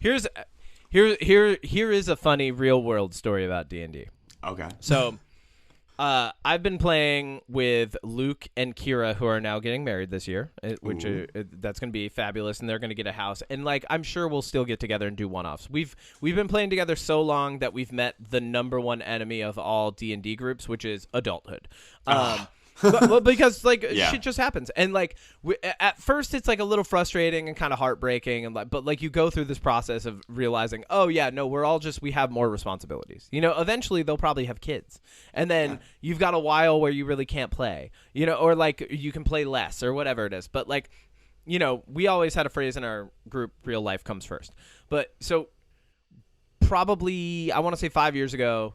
Here's here is a funny real world story about D&D. Okay. So, I've been playing with Luke and Kira, who are now getting married this year, which that's going to be fabulous, and they're going to get a house. And like, I'm sure we'll still get together and do one-offs. We've been playing together so long that we've met the number one enemy of all D&D groups, which is adulthood. But because like shit just happens, and like at first it's like a little frustrating and kind of heartbreaking, and like, but like you go through this process of realizing, oh yeah, no, we have more responsibilities. You know, eventually they'll probably have kids, and then you've got a while where you really can't play. You know, or like you can play less or whatever it is. But like, you know, we always had a phrase in our group: real life comes first. But so probably I want to say 5 years ago,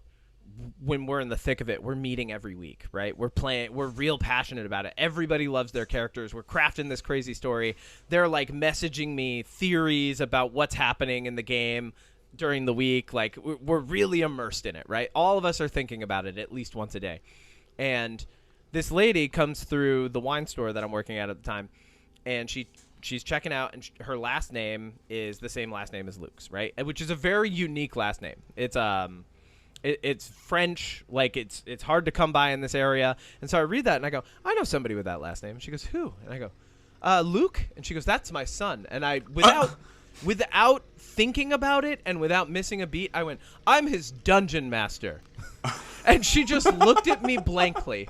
when we're in the thick of it, we're meeting every week, right? We're playing, we're real passionate about it. Everybody loves their characters. We're crafting this crazy story. They're like messaging me theories about what's happening in the game during the week. Like we're really immersed in it, right? All of us are thinking about it at least once a day. And this lady comes through the wine store that I'm working at the time, and she's checking out, and her last name is the same last name as Luke's, right? Which is a very unique last name. It's French, like it's hard to come by in this area. And so I read that and I go, I know somebody with that last name. And she goes, who? And I go, Luke. And she goes, that's my son. And I, without thinking about it and without missing a beat, I went, I'm his dungeon master. And she just looked at me blankly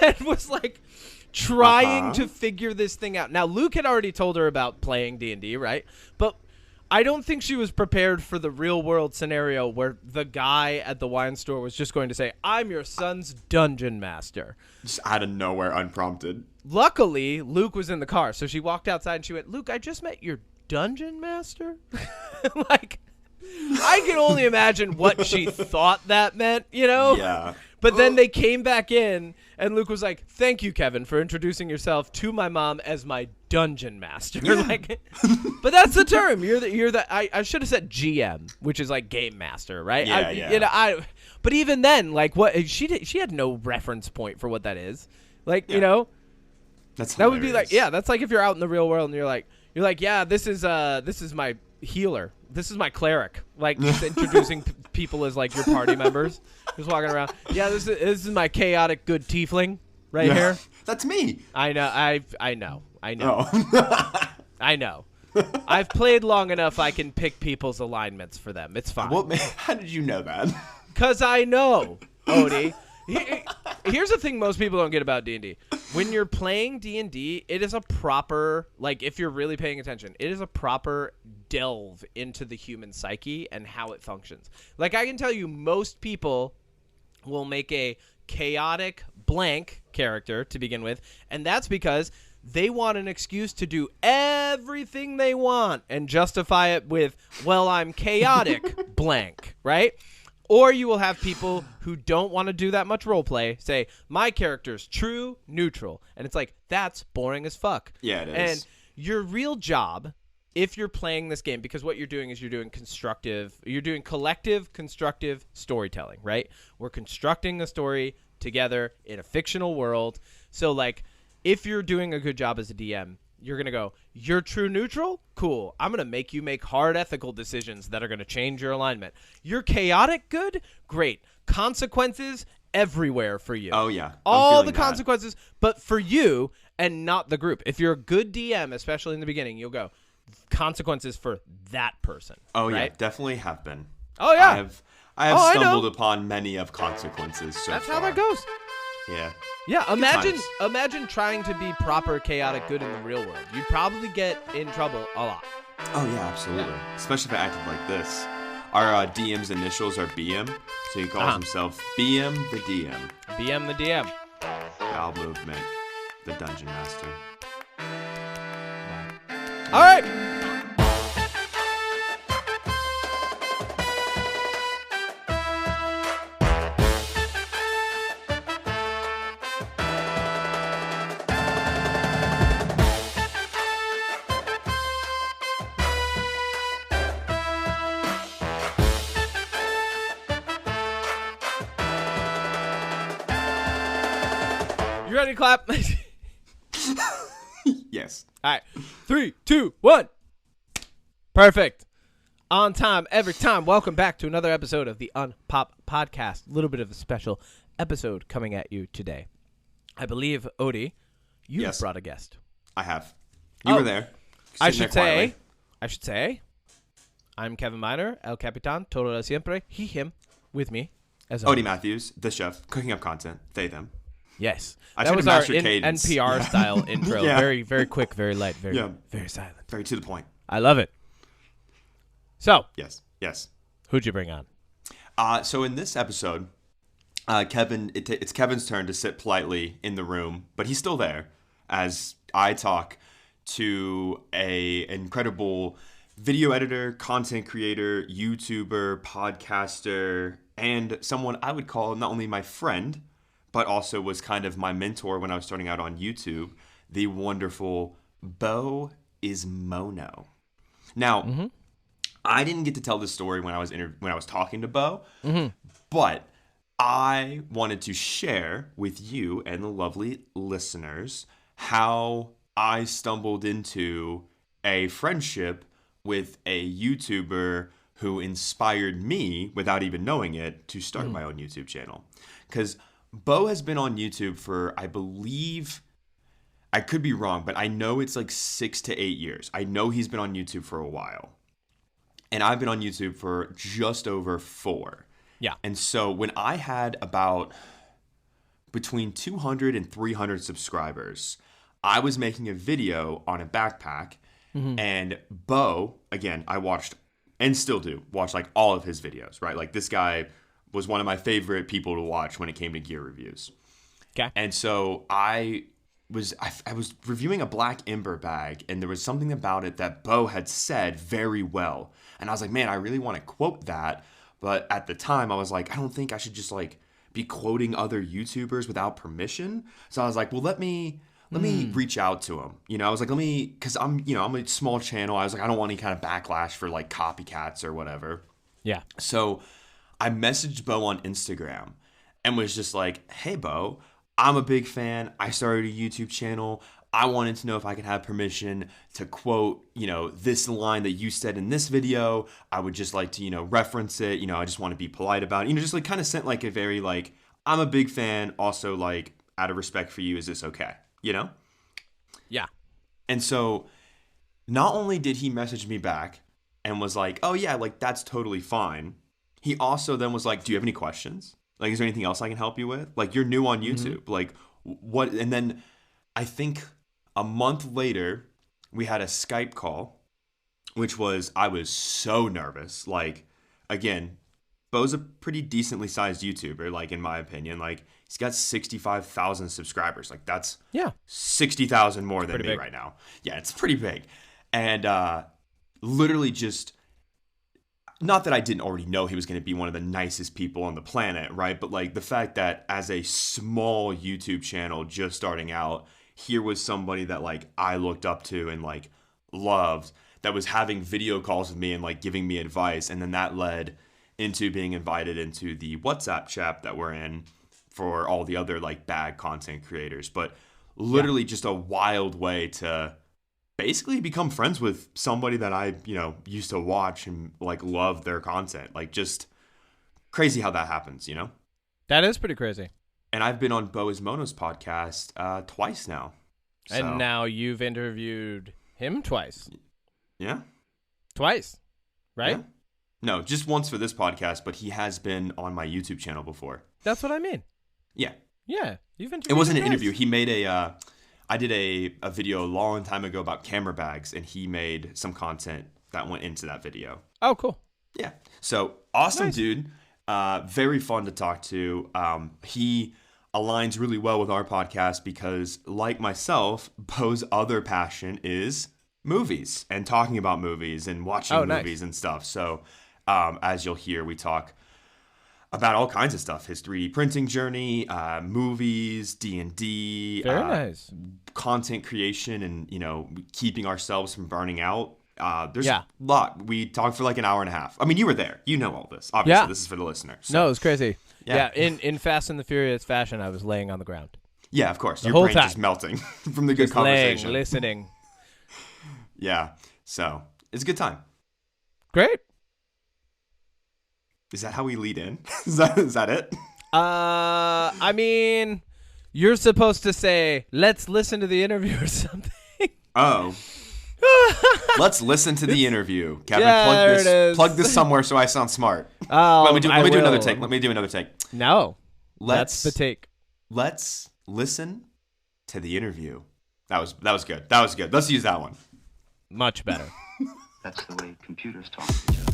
and was like trying to figure this thing out. Now, Luke had already told her about playing D&D, right? But I don't think she was prepared for the real world scenario where the guy at the wine store was just going to say, I'm your son's dungeon master. Just out of nowhere, unprompted. Luckily, Luke was in the car. So she walked outside and she went, Luke, I just met your dungeon master. Like, I can only imagine what she thought that meant, you know? Yeah. But then they came back in, and Luke was like, thank you, Kevin, for introducing yourself to my mom as my dungeon master. Like, but that's the term. I should have said GM, which is like game master, right? Yeah. You know, but even then, like, what she had no reference point for what that is. Like, you know, that would be like, that's like if you're out in the real world and you're like, yeah, this is my healer. This is my cleric. Like, just introducing people as like your party members. Just walking around. Yeah, this is my chaotic good tiefling here. That's me. I know. I know. Oh. I know. I've played long enough. I can pick people's alignments for them. It's fine. Well, how did you know that? 'Cause I know, Odie. Here's the thing most people don't get about D&D. When you're playing D&D, it is a proper, like, if you're really paying attention, it is a proper delve into the human psyche and how it functions. Like, I can tell you, most people will make a chaotic blank character to begin with, and that's because they want an excuse to do everything they want and justify it with, well, I'm chaotic blank, right? Or you will have people who don't want to do that much role play say, my character's true, neutral. And it's like, that's boring as fuck. Yeah, it is. And your real job, if you're playing this game, because what you're doing is you're doing collective, constructive storytelling, right? We're constructing a story together in a fictional world. So, like, if you're doing a good job as a DM, you're going to go, you're true neutral? Cool. I'm going to make you make hard ethical decisions that are going to change your alignment. You're chaotic good? Great. Consequences everywhere for you. Oh, yeah. All the consequences, but for you and not the group. If you're a good DM, especially in the beginning, you'll go, consequences for that person. Oh, right? yeah. Definitely have been. Oh, yeah. I have stumbled upon many of consequences so That's far. how that goes. Yeah. Yeah, imagine trying to be proper chaotic good in the real world. You'd probably get in trouble a lot. Oh, yeah, absolutely. Yeah. Especially if I acted like this. Our DM's initials are BM, so he calls himself BM the DM. BM the DM. Bowel movement, the Dungeon Master. All right. You ready to clap? Yes. All right. 3, 2, 1. Perfect. On time, every time. Welcome back to another episode of the UnPop podcast. A little bit of a special episode coming at you today. I believe, Odie, you have brought a guest. I have. You were there. I should say, I'm Kevin Miner, El Capitan, todo de siempre, he, him, with me. As Odie Matthews, the chef, cooking up content, they, them. Yes. I that was our NPR style intro. Yeah. Very, very quick, very light, very silent. Very to the point. I love it. So. Yes. Who'd you bring on? So in this episode, Kevin, it's Kevin's turn to sit politely in the room, but he's still there as I talk to a incredible video editor, content creator, YouTuber, podcaster, and someone I would call not only my friend, but also was kind of my mentor when I was starting out on YouTube, the wonderful Bo Ismono. Now, I didn't get to tell this story when I was talking to Bo, but I wanted to share with you and the lovely listeners how I stumbled into a friendship with a YouTuber who inspired me, without even knowing it, to start my own YouTube channel. Because Bo has been on YouTube for, I believe, I could be wrong, but I know it's like 6 to 8 years. I know he's been on YouTube for a while. And I've been on YouTube for just over 4. Yeah. And so when I had about between 200 and 300 subscribers, I was making a video on a backpack. And Bo, again, I watched and still do watch like all of his videos, right? Like this guy was one of my favorite people to watch when it came to gear reviews. Okay. And so I was reviewing a Black Ember bag, and there was something about it that Bo had said very well. And I was like, man, I really want to quote that. But at the time I was like, I don't think I should just like be quoting other YouTubers without permission. So I was like, well, let me reach out to him. You know, I was like, because I'm a small channel. I was like, I don't want any kind of backlash for like copycats or whatever. Yeah. So I messaged Bo on Instagram and was just like, hey, Bo, I'm a big fan. I started a YouTube channel. I wanted to know if I could have permission to quote, this line that you said in this video. I would just like to, reference it. I just want to be polite about it. Just like kind of sent like a very like, I'm a big fan. Also like out of respect for you, is this okay? Yeah. And so not only did he message me back and was like, oh yeah, like that's totally fine. He also then was like, do you have any questions? Like, is there anything else I can help you with? Like, you're new on YouTube. Like, what? And then I think a month later, we had a Skype call, which I was so nervous. Like, again, Bo's a pretty decently sized YouTuber, like, in my opinion. Like, he's got 65,000 subscribers. Like, that's 60,000 more than me big. Right now. Yeah, it's pretty big. And literally just, not that I didn't already know he was going to be one of the nicest people on the planet, right? But, like, the fact that as a small YouTube channel just starting out, here was somebody that, like, I looked up to and, like, loved, that was having video calls with me and, like, giving me advice. And then that led into being invited into the WhatsApp chat that we're in for all the other like bag content creators, but literally just a wild way to basically become friends with somebody that I, used to watch and like love their content. Like just crazy how that happens, That is pretty crazy. And I've been on Bo Ismono's podcast twice now. So. And now you've interviewed him twice. Yeah. Twice, right? Yeah. No, just once for this podcast, but he has been on my YouTube channel before. That's what I mean. Yeah. Yeah. You've interviewed It wasn't him an twice. interview. He made I did a video a long time ago about camera bags, and he made some content that went into that video. Oh, cool. Yeah. So, awesome Nice. Dude. Very fun to talk to. He aligns really well with our podcast because, like myself, Bo's other passion is movies and talking about movies and watching movies and stuff. So, as you'll hear, we talk about all kinds of stuff: his 3D printing journey, movies, D&D, Very nice. content creation, and keeping ourselves from burning out. There's a lot. We talked for like an hour and a half. I mean, you were there. You know all this. Obviously, this is for the listener. So. No, it was crazy. Yeah. In Fast and the Furious fashion, I was laying on the ground. Yeah, of course. Your whole brain time. just melting from the good Just conversation. laying, listening. Yeah. So it's a good time. Great. Is that how we lead in? Is that it? I mean, you're supposed to say, "Let's listen to the interview" or something. Oh. Let's listen to the interview. Kevin, Yeah, there it is. plug this somewhere so I sound smart. Oh, Let me do another take. Let me do another take. No. That's the take. Let's listen to the interview. That was good. That was good. Let's use that one. Much better. That's the way computers talk to each other.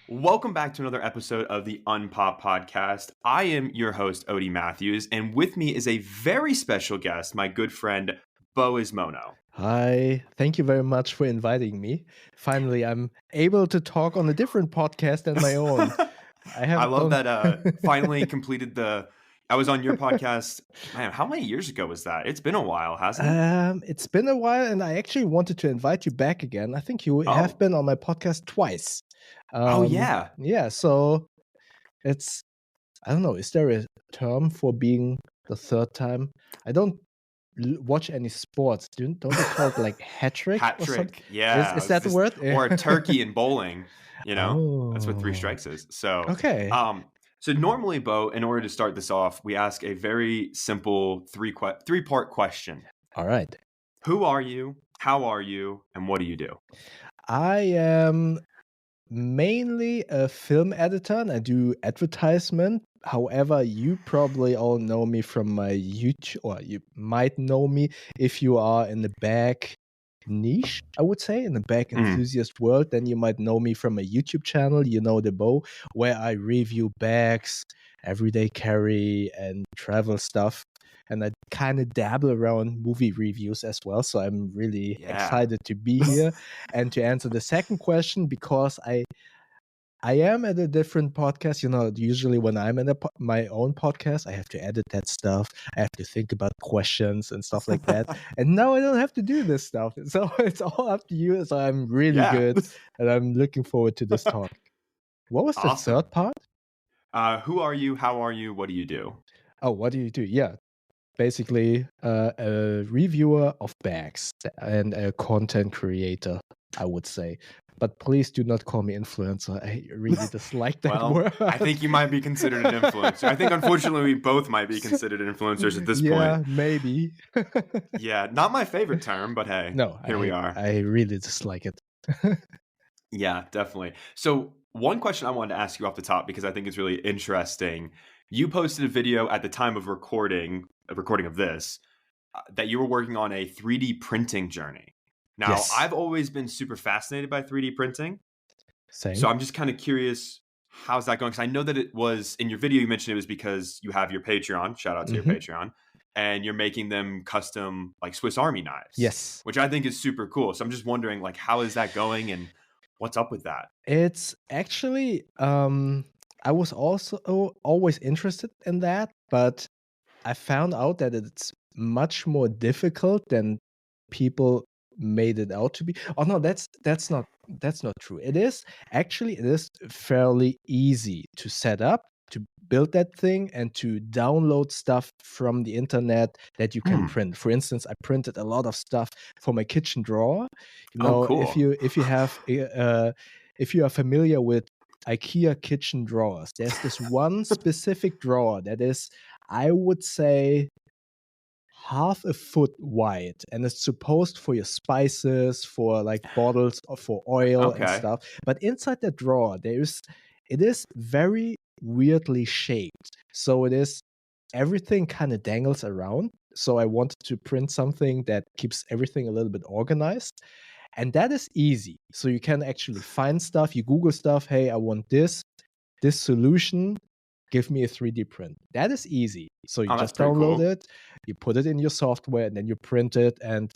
Welcome back to another episode of the UnPop podcast. I am your host, Odie Matthews, and with me is a very special guest, my good friend, Bo Ismono. Hi, thank you very much for inviting me. Finally, I'm able to talk on a different podcast than my own. I love that finally completed I was on your podcast. Man, how many years ago was that? It's been a while, hasn't it? It's been a while, and I actually wanted to invite you back again. I think you have been on my podcast twice. Yeah. Yeah, so it's, I don't know, is there a term for being the third time? I don't watch any sports. Don't they call it like hat trick? Hat trick, yeah. Is that the word? Or a turkey in bowling, That's what three strikes is. So, okay. So normally, Bo, in order to start this off, we ask a very simple three-part question. All right. Who are you? How are you? And what do you do? I am mainly a film editor and I do advertisement. However, you probably all know me from my YouTube, or you might know me if you are in the bag niche, I would say, in the bag enthusiast world. Then you might know me from a YouTube channel, You Know the Bow, where I review bags, everyday carry, and travel stuff. And I kind of dabble around movie reviews as well. So I'm really excited to be here and to answer the second question, because I am at a different podcast. Usually when I'm in my own podcast, I have to edit that stuff. I have to think about questions and stuff like that. And now I don't have to do this stuff. So it's all up to you. So I'm really good. And I'm looking forward to this talk. What was the third part? Who are you? How are you? What do you do? Oh, what do you do? Yeah. Basically, a reviewer of bags and a content creator, I would say. But please do not call me influencer. I really dislike that word. I think you might be considered an influencer. I think, unfortunately, we both might be considered influencers at this point. Yeah, maybe. Yeah, not my favorite term, but hey, here we are. I really dislike it. Yeah, definitely. So one question I wanted to ask you off the top, because I think it's really interesting. You posted a video at the time of recording of this, that you were working on a 3D printing journey. Now, yes. I've always been super fascinated by 3D printing. Same. So I'm just kind of curious, how's that going? Because I know that it was, in your video, you mentioned it was because you have your Patreon, shout out to your Patreon, and you're making them custom, like, Swiss Army knives. Yes. Which I think is super cool. So I'm just wondering, like, how is that going and what's up with that? It's actually, I was also always interested in that, but I found out that it's much more difficult than people made it out to be. Oh no, that's not true. It is fairly easy to set up, to build that thing, and to download stuff from the internet that you can print. For instance, I printed a lot of stuff for my kitchen drawer. Cool. If you are familiar with IKEA kitchen drawers, there's this one specific drawer that is, I would say, half a foot wide, and it's supposed for your spices, for like bottles for oil and stuff. But inside the drawer, it is very weirdly shaped. So everything kind of dangles around. So I wanted to print something that keeps everything a little bit organized. And that is easy. So you can actually find stuff, you Google stuff, hey, I want this solution, give me a 3D print. That is easy. So you just download it, you put it in your software, and then you print it, and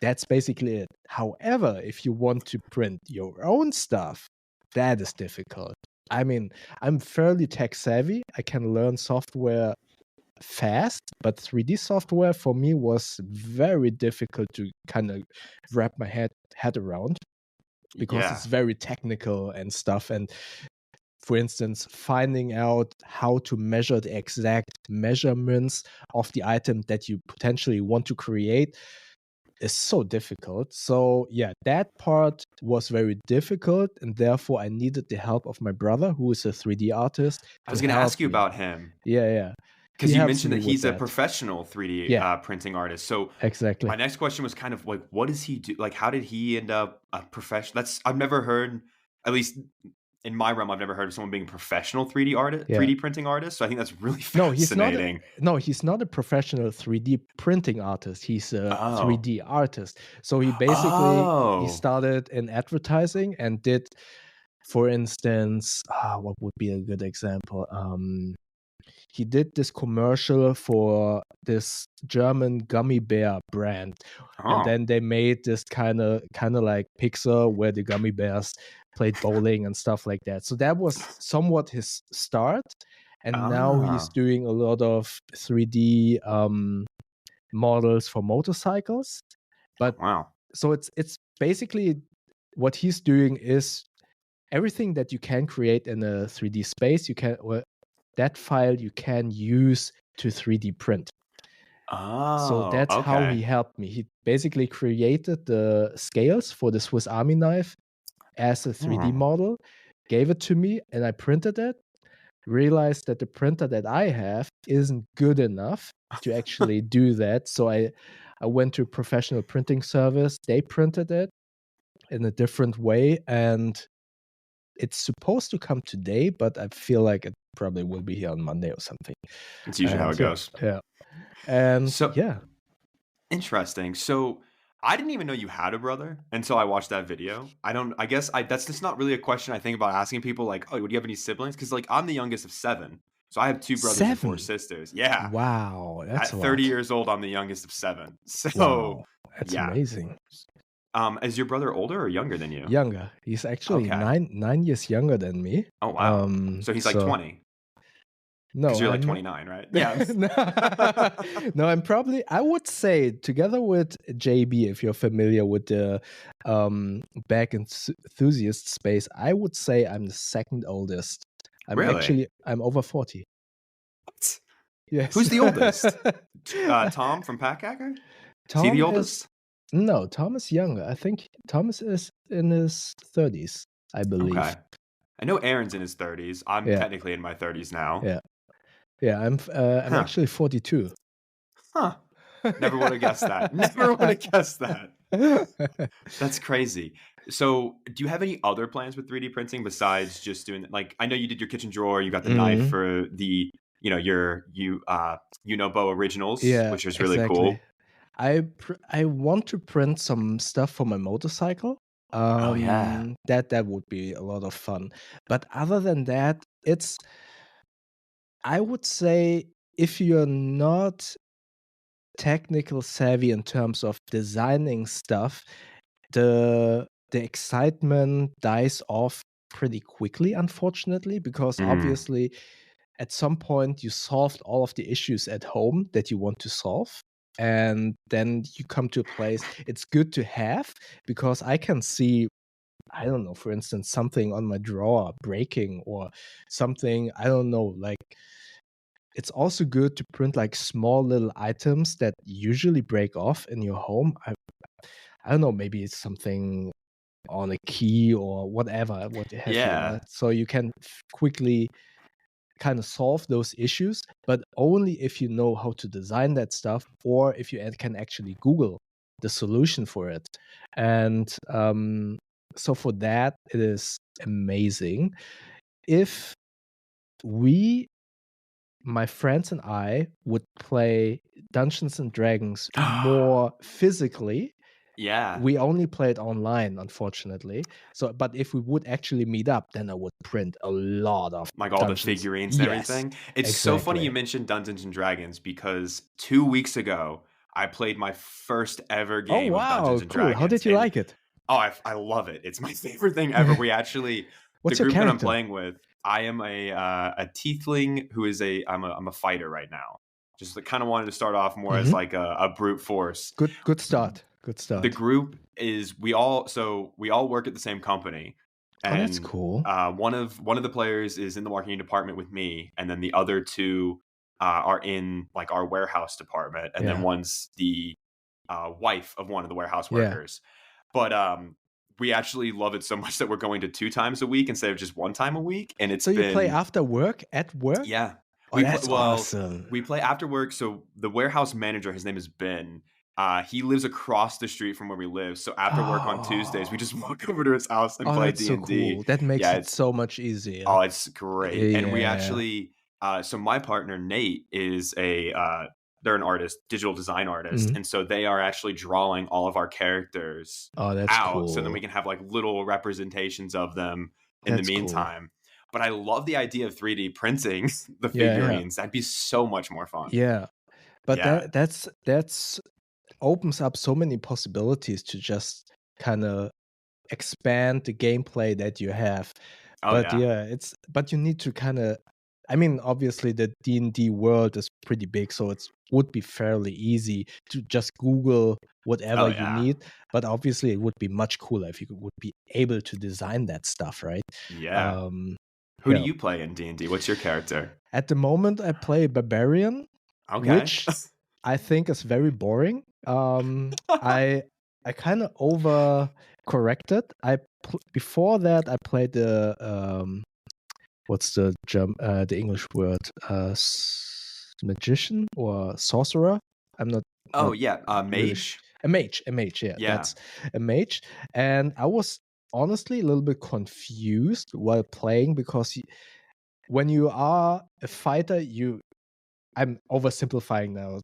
that's basically it. However, if you want to print your own stuff, that is difficult. I mean, I'm fairly tech savvy. I can learn software fast, but 3D software for me was very difficult to kind of wrap my head around, because Yeah. it's very technical and stuff. And for instance, finding out how to measure the exact measurements of the item that you potentially want to create is so difficult. So yeah, that part was very difficult, and therefore I needed the help of my brother, who is a 3D artist, I to was going to help ask you me. about him. Yeah. He Because you helps mentioned me that with he's a that. professional 3D Yeah, printing artist. So exactly. my next question was kind of like, what does he do? Like, how did he end up a professional? I've never heard, at least in my realm, I've never heard of someone being a professional 3D artist, Yeah. 3D printing artist. So I think that's really No, fascinating. he's not a professional 3D printing artist. He's a Oh. 3D artist. So he basically he Oh. started in advertising and did, for instance, what would be a good example? He did this commercial for this German gummy bear brand, and Oh. then they made this kind of like Pixar where the gummy bears played bowling and stuff like that. So that was somewhat his start, and now he's Ah. doing a lot of 3D models for motorcycles. But Wow. so it's basically what he's doing is everything that you can create in a 3D space, you can that file you can use to 3D print. So Oh, that's how he okay. helped me. He basically created the scales for the Swiss Army knife as a 3D Hmm. model, gave it to me, and I printed it. Realized that the printer that I have isn't good enough to actually do that. So I went to a professional printing service. They printed it in a different way, and it's supposed to come today, but I feel like it probably will be here on Monday or something. It's usually how And it goes. yeah. And So yeah. interesting. So I didn't even know you had a brother until I watched that video. I guess that's just not really a question I think about asking people, like, oh, do you have any siblings? Because like I'm the youngest of 7. So I have 2 brothers and 4 7. sisters. Yeah. Wow, that's At a 30 lot. years old, I'm the youngest of 7. So Wow, that's yeah. amazing. Is your brother older or younger than you? Younger. He's actually Okay. 9 years younger than me. Oh wow. So he's like So 20. no, Because you're like I'm 29, right? Yeah. no, I would say together with JB, if you're familiar with the back enthusiast space, I would say I'm the second oldest. Really? I'm over 40. What? Yes. Who's the oldest? Tom from Packhacker? Is he the Tom is oldest? No, Tom is younger. I think Thomas is in his 30s, I believe. Okay. I know Aaron's in his 30s. I'm Yeah, technically in my 30s now. yeah, yeah. I'm Huh. actually 42. Huh. Never would have guessed that. Never would have guessed that. That's crazy. So, do you have any other plans with 3D printing besides just doing like I know you did your kitchen drawer, you got the knife Mhm. for the, Bow originals, Yeah, which is really exactly. cool. I want to print some stuff for my motorcycle. Oh yeah. That would be a lot of fun. But other than that, I would say, if you're not technical savvy in terms of designing stuff, the excitement dies off pretty quickly, unfortunately, because Mm. obviously at some point you solved all of the issues at home that you want to solve, and then you come to a place it's good to have, because I can see, I don't know, for instance, something on my drawer breaking, or something, I don't know, like, it's also good to print like small little items that usually break off in your home. I don't know, maybe it's something on a key or whatever, what have you. Yeah. So you can quickly kind of solve those issues, but only if you know how to design that stuff, or if you can actually Google the solution for it. And so for that, it is amazing. If we my friends and I would play Dungeons and Dragons more physically. Yeah. We only played online, unfortunately. So, but if we would actually meet up, then I would print a lot of Like all the dungeons. figurines and Yes, everything. It's so funny you exactly. mentioned Dungeons and Dragons because 2 weeks ago I played my first ever Oh, game of wow, Dungeons and cool. How Dragons, did you and like it? oh, I love it. It's my favorite thing ever. We actually, the What's your group that I'm character? playing with, I am a tiefling who is I'm a fighter right now. Just kind of wanted to start off more as Mhm. like a brute force. Good start. Good The start. group is we all work at the same company, Oh, that's and cool. one of the players is in the marketing department with me, and then the other two are in like our warehouse department, and then Yeah. one's the wife of one of the warehouse Yeah. workers. But we actually love it so much that we're going to 2 times a week instead of just 1 time a week, and it's So you play been after work, at work? yeah. Oh, that's awesome. We play after work. So the warehouse manager, his name is Ben. He lives across the street from where we live. So after work on Tuesdays, we just walk over to his house and Oh, play that's so D&D. cool. That makes Yeah, it so much easier. oh, it's great. And we Yeah. actually so my partner Nate is they're an artist, digital design artist, Mhm. and so they are actually drawing all of our characters Oh, that's out so then cool. we can have like little representations of them in the That's cool. meantime. But I love the idea of 3D printing the Yeah, yeah. figurines. That'd be so much more fun. Yeah. But Yeah. that's opens up so many possibilities to just kind of expand the gameplay that you have. Oh But yeah. yeah, but you need to kind of, I mean, obviously the D&D world is pretty big, so it would be fairly easy to just Google whatever Oh you yeah. need. But obviously, it would be much cooler if you would be able to design that stuff, right? Yeah. Um, Who do yeah. you play in D&D? What's your character? At the moment, I play Barbarian, Okay. which I think is very boring. I kind of over corrected. Before that I played the what's the the English word, magician or sorcerer. I'm not Oh not yeah, really mage? a mage. Yeah, Yeah. that's a mage. And I was honestly a little bit confused while playing because when you are a fighter, I'm oversimplifying now.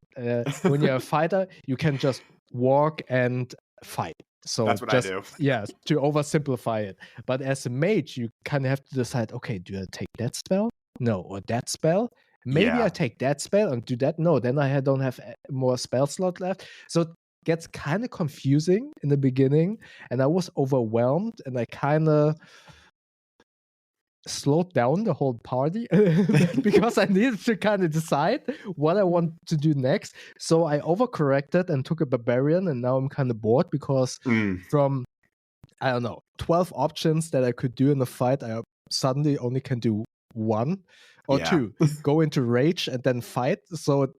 When you're a fighter, you can just walk and fight. So That's what I just, do. yeah, to oversimplify it. But as a mage, you kind of have to decide, okay, do I take that spell? No, or that spell? Maybe I Yeah. take that spell and do that. No, then I don't have more spell slot left. So it gets kind of confusing in the beginning, and I was overwhelmed, and I kind of slowed down the whole party because I needed to kind of decide what I want to do next. So I overcorrected and took a barbarian, and now I'm kind of bored because Mm, from, I don't know, 12 options that I could do in the fight, I suddenly only can do one or yeah. two. Go into rage and then fight. So it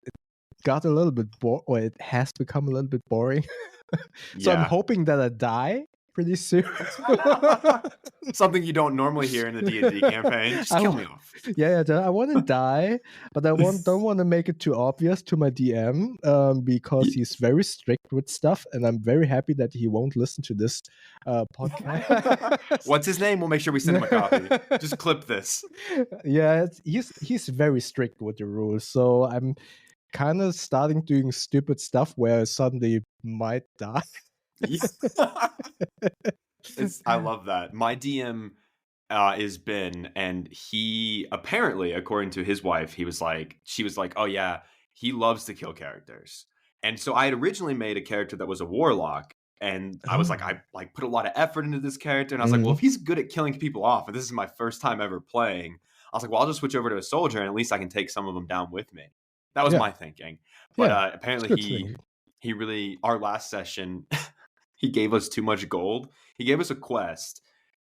got a little bit bored, or it has become a little bit boring. So I'm Yeah. hoping that I die pretty soon. Something you don't normally hear in the D&D campaign. Just kill me off. Yeah, I want to die, but don't want to make it too obvious to my DM because he's very strict with stuff, and I'm very happy that he won't listen to this podcast. What's his name? We'll make sure we send him a copy. Just clip this. Yeah, he's very strict with the rules, so I'm kind of starting doing stupid stuff where I suddenly might die. I love that. My DM is Ben, and he apparently, according to his wife, she was like, oh yeah, he loves to kill characters. And so I had originally made a character that was a warlock, and I was like, Oh. I like put a lot of effort into this character, and I was like, well, if he's good at killing people off, and this is my first time ever playing, I was like, well, I'll just switch over to a soldier, and at least I can take some of them down with me. That was Yeah. my thinking. But Yeah, apparently it's good thinking. he really, our last session, he gave us too much gold. He gave us a quest,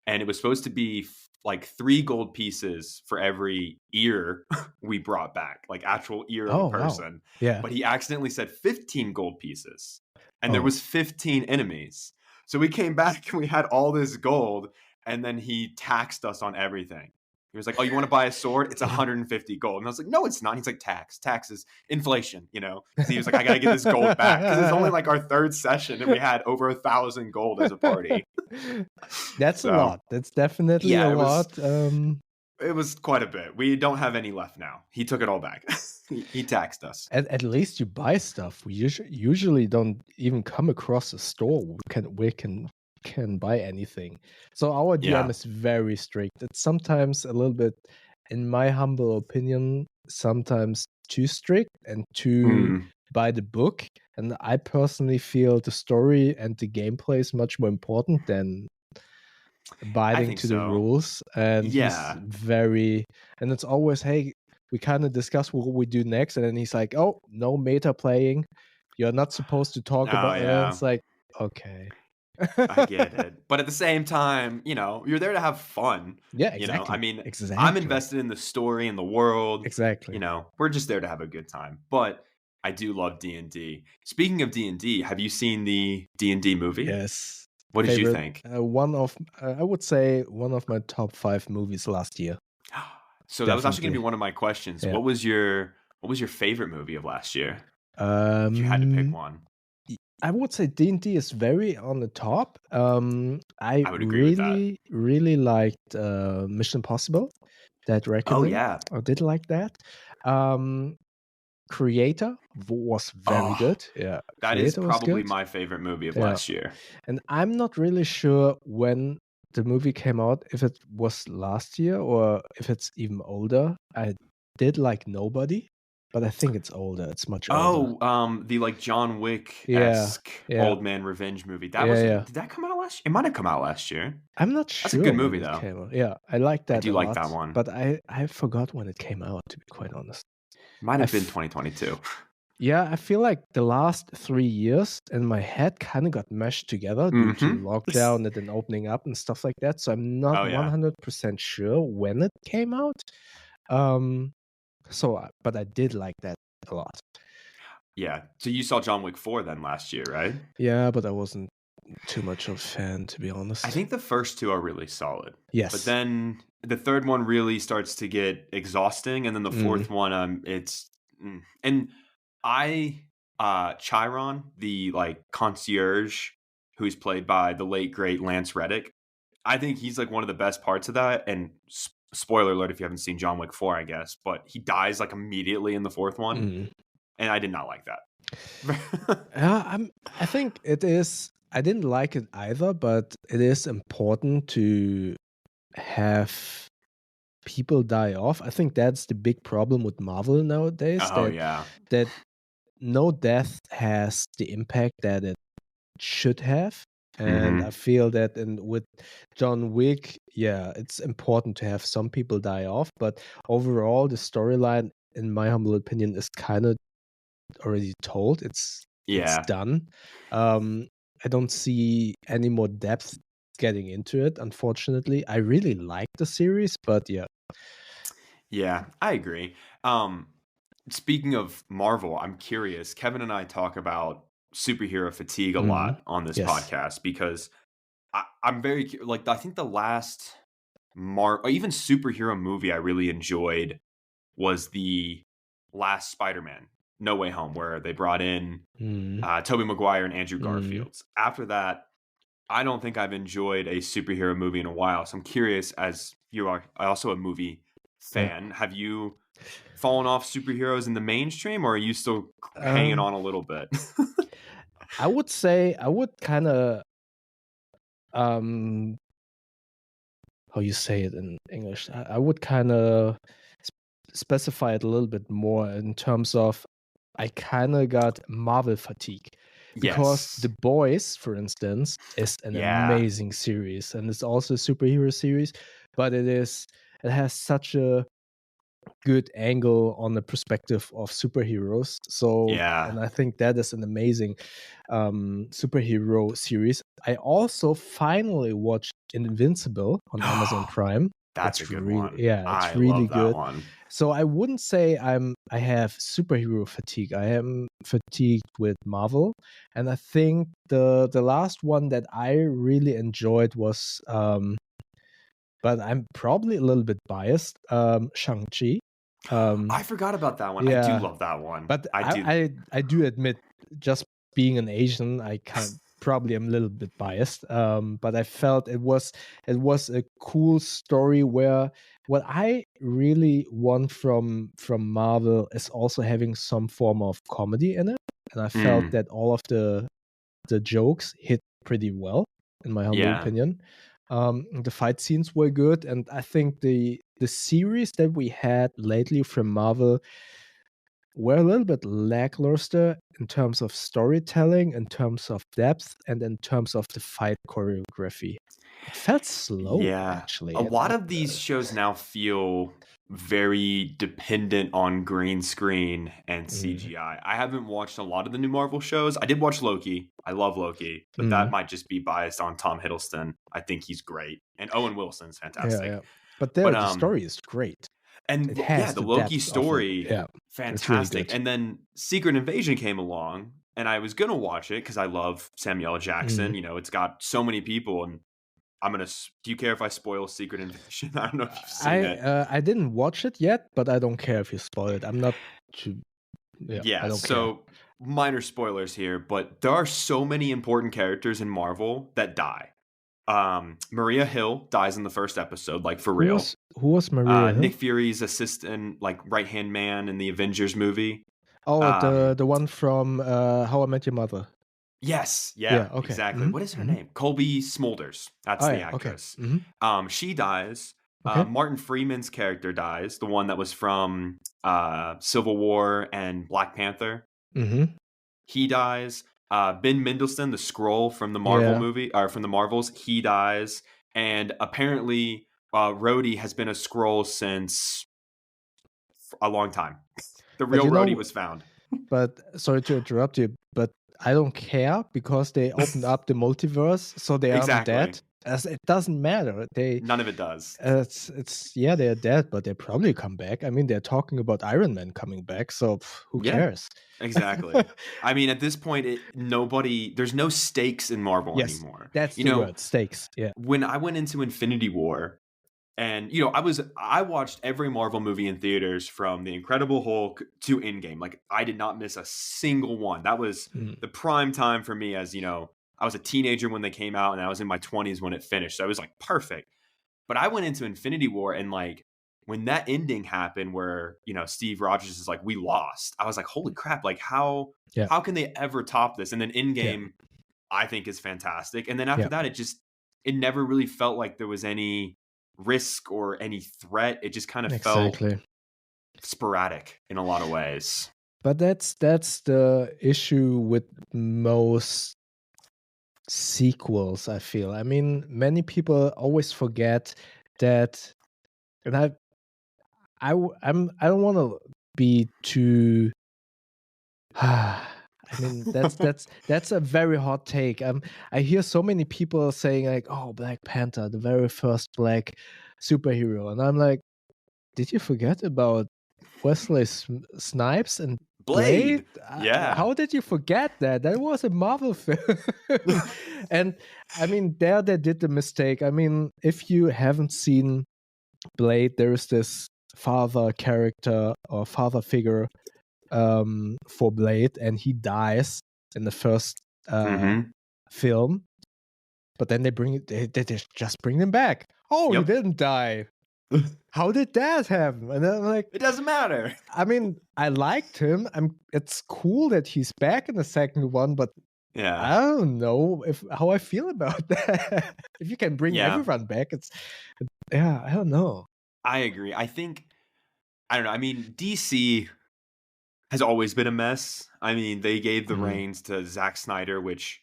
and it was supposed to be like 3 gold pieces for every ear we brought back, like actual ear of Oh a wow. person. Yeah. But he accidentally said 15 gold pieces, and there Oh. was 15 enemies. So we came back and we had all this gold, and then he taxed us on everything. He was like, "Oh, you want to buy a sword? It's 150 gold." And I was like, "No, it's not." He's like, "Taxes, inflation, you know." Because he was like, "I gotta get this gold back." Because it's only like our 3rd session, and we had over 1,000 gold as a party. That's a So, lot. That's definitely yeah, a it was lot. it was quite a bit. We don't have any left now. He took it all back. He taxed us. At least you buy stuff. We usually don't even come across a store we can buy anything. So our DM Yeah. is very strict. It's sometimes a little bit, in my humble opinion, sometimes too strict and too Mm, by the book. And I personally feel the story and the gameplay is much more important than I abiding think to the so. rules. And he's Yeah. very, and it's always, hey, we kind of discuss what we do next, and then he's like, "Oh, no meta playing. You're not supposed to talk Oh, about." And then yeah. it's like, okay. I get it. But at the same time, you're there to have fun. Yeah, I exactly. mean, I'm Exactly. invested in the story and the world. Exactly. We're just there to have a good time. But I do love D&D. Speaking of D&D, have you seen the D&D movie? Yes. What did you think? I would say one of my top 5 movies last year. So that was actually going to Definitely. be one of my questions. Yeah. What was your favorite movie of last year? If you had to pick one. I would say D&D is very on the top. I I would agree with that. really liked Mission Impossible, Dead Reckoning. Oh, yeah. I did like that. Creator was very good. Yeah, That is Creator was probably good. my favorite movie of Yeah. last year. And I'm not really sure when the movie came out, if it was last year or if it's even older. I did like Nobody, but I think it's older. It's much older. Oh, the like John Wick-esque Yeah. old man revenge movie. Yeah. Did that come out last year? It might have come out last year. I'm not That's a sure good when movie, it though. came out. Yeah, I like that do a like lot, that one. but I forgot when it came out, to be quite honest. Might have been 2022. Yeah, I feel like the last 3 years in my head kind of got meshed together due to lockdown and then opening up and stuff like that. So I'm not Oh, yeah. 100% sure when it came out. But I did like that a lot. Yeah. So you saw John Wick 4 then last year, right? Yeah, but I wasn't too much of a fan, to be honest. I think the first 2 are really solid. Yes. But then the third one really starts to get exhausting, and then the fourth one, it's and Chiron, the like concierge who's played by the late great Lance Reddick, I think he's like one of the best parts of that. And spoiler alert if you haven't seen John Wick 4, I guess, but he dies like immediately in the fourth one, and I did not like that. I think it is. I didn't like it either, but it is important to have people die off. I think that's the big problem with Marvel nowadays. That no death has the impact that it should have. And I feel that with John Wick, yeah, it's important to have some people die off, but overall the storyline, in my humble opinion, is kind of already told. It's done. I don't see any more depth getting into it, unfortunately. I really like the series, but yeah. Yeah, I agree. Speaking of Marvel, I'm curious. Kevin and I talk about superhero fatigue a lot on this podcast because I'm very like, I think the last even superhero movie I really enjoyed was the last Spider-Man, No Way Home, where they brought in Tobey Maguire and Andrew Garfield. After that, I don't think I've enjoyed a superhero movie in a while. So I'm curious, as you are also a movie fan, have you fallen off superheroes in the mainstream, or are you still hanging on a little bit? I would say I would kind of how you say it in English. I would kind of specify it a little bit more in terms of I kind of got Marvel fatigue. Because The Boys, for instance, is an amazing series, and it's also a superhero series, but it has such a good angle on the perspective of superheroes. So, and I think that is an amazing superhero series. I also finally watched Invincible on Amazon Prime. That's a good one. Yeah, it's really good. One. So I wouldn't say I have superhero fatigue. I am fatigued with Marvel, and I think the last one that I really enjoyed was but I'm probably a little bit biased. Shang-Chi. I forgot about that one. Yeah, I do love that one. But I do admit, just being an Asian, I kind of probably am a little bit biased. But I felt it was a cool story where what I really want from Marvel is also having some form of comedy in it. And I felt that all of the jokes hit pretty well, in my humble opinion. The fight scenes were good, and I think the series that we had lately from Marvel were a little bit lackluster in terms of storytelling, in terms of depth, and in terms of the fight choreography. It felt slow, actually. A lot of these shows now feel very dependent on green screen and Mm. CGI. I haven't watched a lot of the new Marvel shows. I did watch Loki. I love Loki, but that might just be biased on Tom Hiddleston. I think he's great, and Owen Wilson's Yeah, fantastic. yeah. But there, But the story is great. and It yeah, has the the Loki depth of it. story, Yeah, it's really fantastic. good. And then Secret Invasion came along, and I was gonna watch it because I love Samuel L. Jackson. Mm. You know, it's got so many people, and I'm gonna. Do you care if I spoil Secret Invasion? I don't know if you've seen it. I didn't watch it yet, but I don't care if you spoil it. I'm not too. Yeah, I Yeah, don't care. so minor spoilers here, but there are so many important characters in Marvel that die. Maria Hill dies in the first episode, like for real. Who was Maria Hill? Nick Fury's assistant, like right hand man in the Avengers movie. Oh, Um, the one from How I Met Your Mother. yes, yeah, Yeah. Okay. exactly. What is her Mm-hmm. name? Colby Smulders. That's Oh the yeah. Okay. actress. Mm-hmm. She dies. Okay. Martin Freeman's character dies, the one that was from Civil War and Black Panther. Mm-hmm. He dies. Ben Mendelsohn, the Skrull from the Marvel Yeah. movie, or from the Marvels, he dies. And apparently, Rhodey has been a Skrull since a long time. The But real Rhodey was found. But sorry to interrupt you, but I don't care because they opened up the multiverse, so they aren't Exactly. dead. As it doesn't matter. None of it does. It's yeah, they're dead, but they probably come back. I mean, they're talking about Iron Man coming back, so who Yeah. cares? Exactly. I mean, at this point, there's no stakes in Marvel Yes, anymore. that's the word, stakes. Yeah. When I went into Infinity War, and I watched every Marvel movie in theaters from The Incredible Hulk to Endgame. Like I did not miss a single one. That was the prime time for me, as I was a teenager when they came out, and I was in my 20s when it finished. So it was like perfect. But I went into Infinity War, and like when that ending happened where, Steve Rogers is like, we lost. I was like, holy crap, like how can they ever top this? And then Endgame, I think, is fantastic. And then after that, it never really felt like there was any risk or any threat. It just kind of felt sporadic in a lot of ways. But that's the issue with most sequels, I feel. I mean, many people always forget that, and I don't want to be too. I mean, that's a very hot take. I hear so many people saying like, "Oh, Black Panther, the very first black superhero," and I'm like, "Did you forget about Wesley Snipes and Blade? Yeah. How did you forget that? That was a Marvel film." And I mean, there they did the mistake. I mean, if you haven't seen Blade, there is this father character or father figure for Blade, and he dies in the first film. But then they just bring him back. Oh, he didn't die. How did that happen? And I'm like, it doesn't matter. I mean, I liked him. It's cool that he's back in the second one, but I don't know how I feel about that. If you can bring everyone back, I don't know. I agree. I don't know. I mean, DC has always been a mess. I mean, they gave the reins to Zack Snyder, which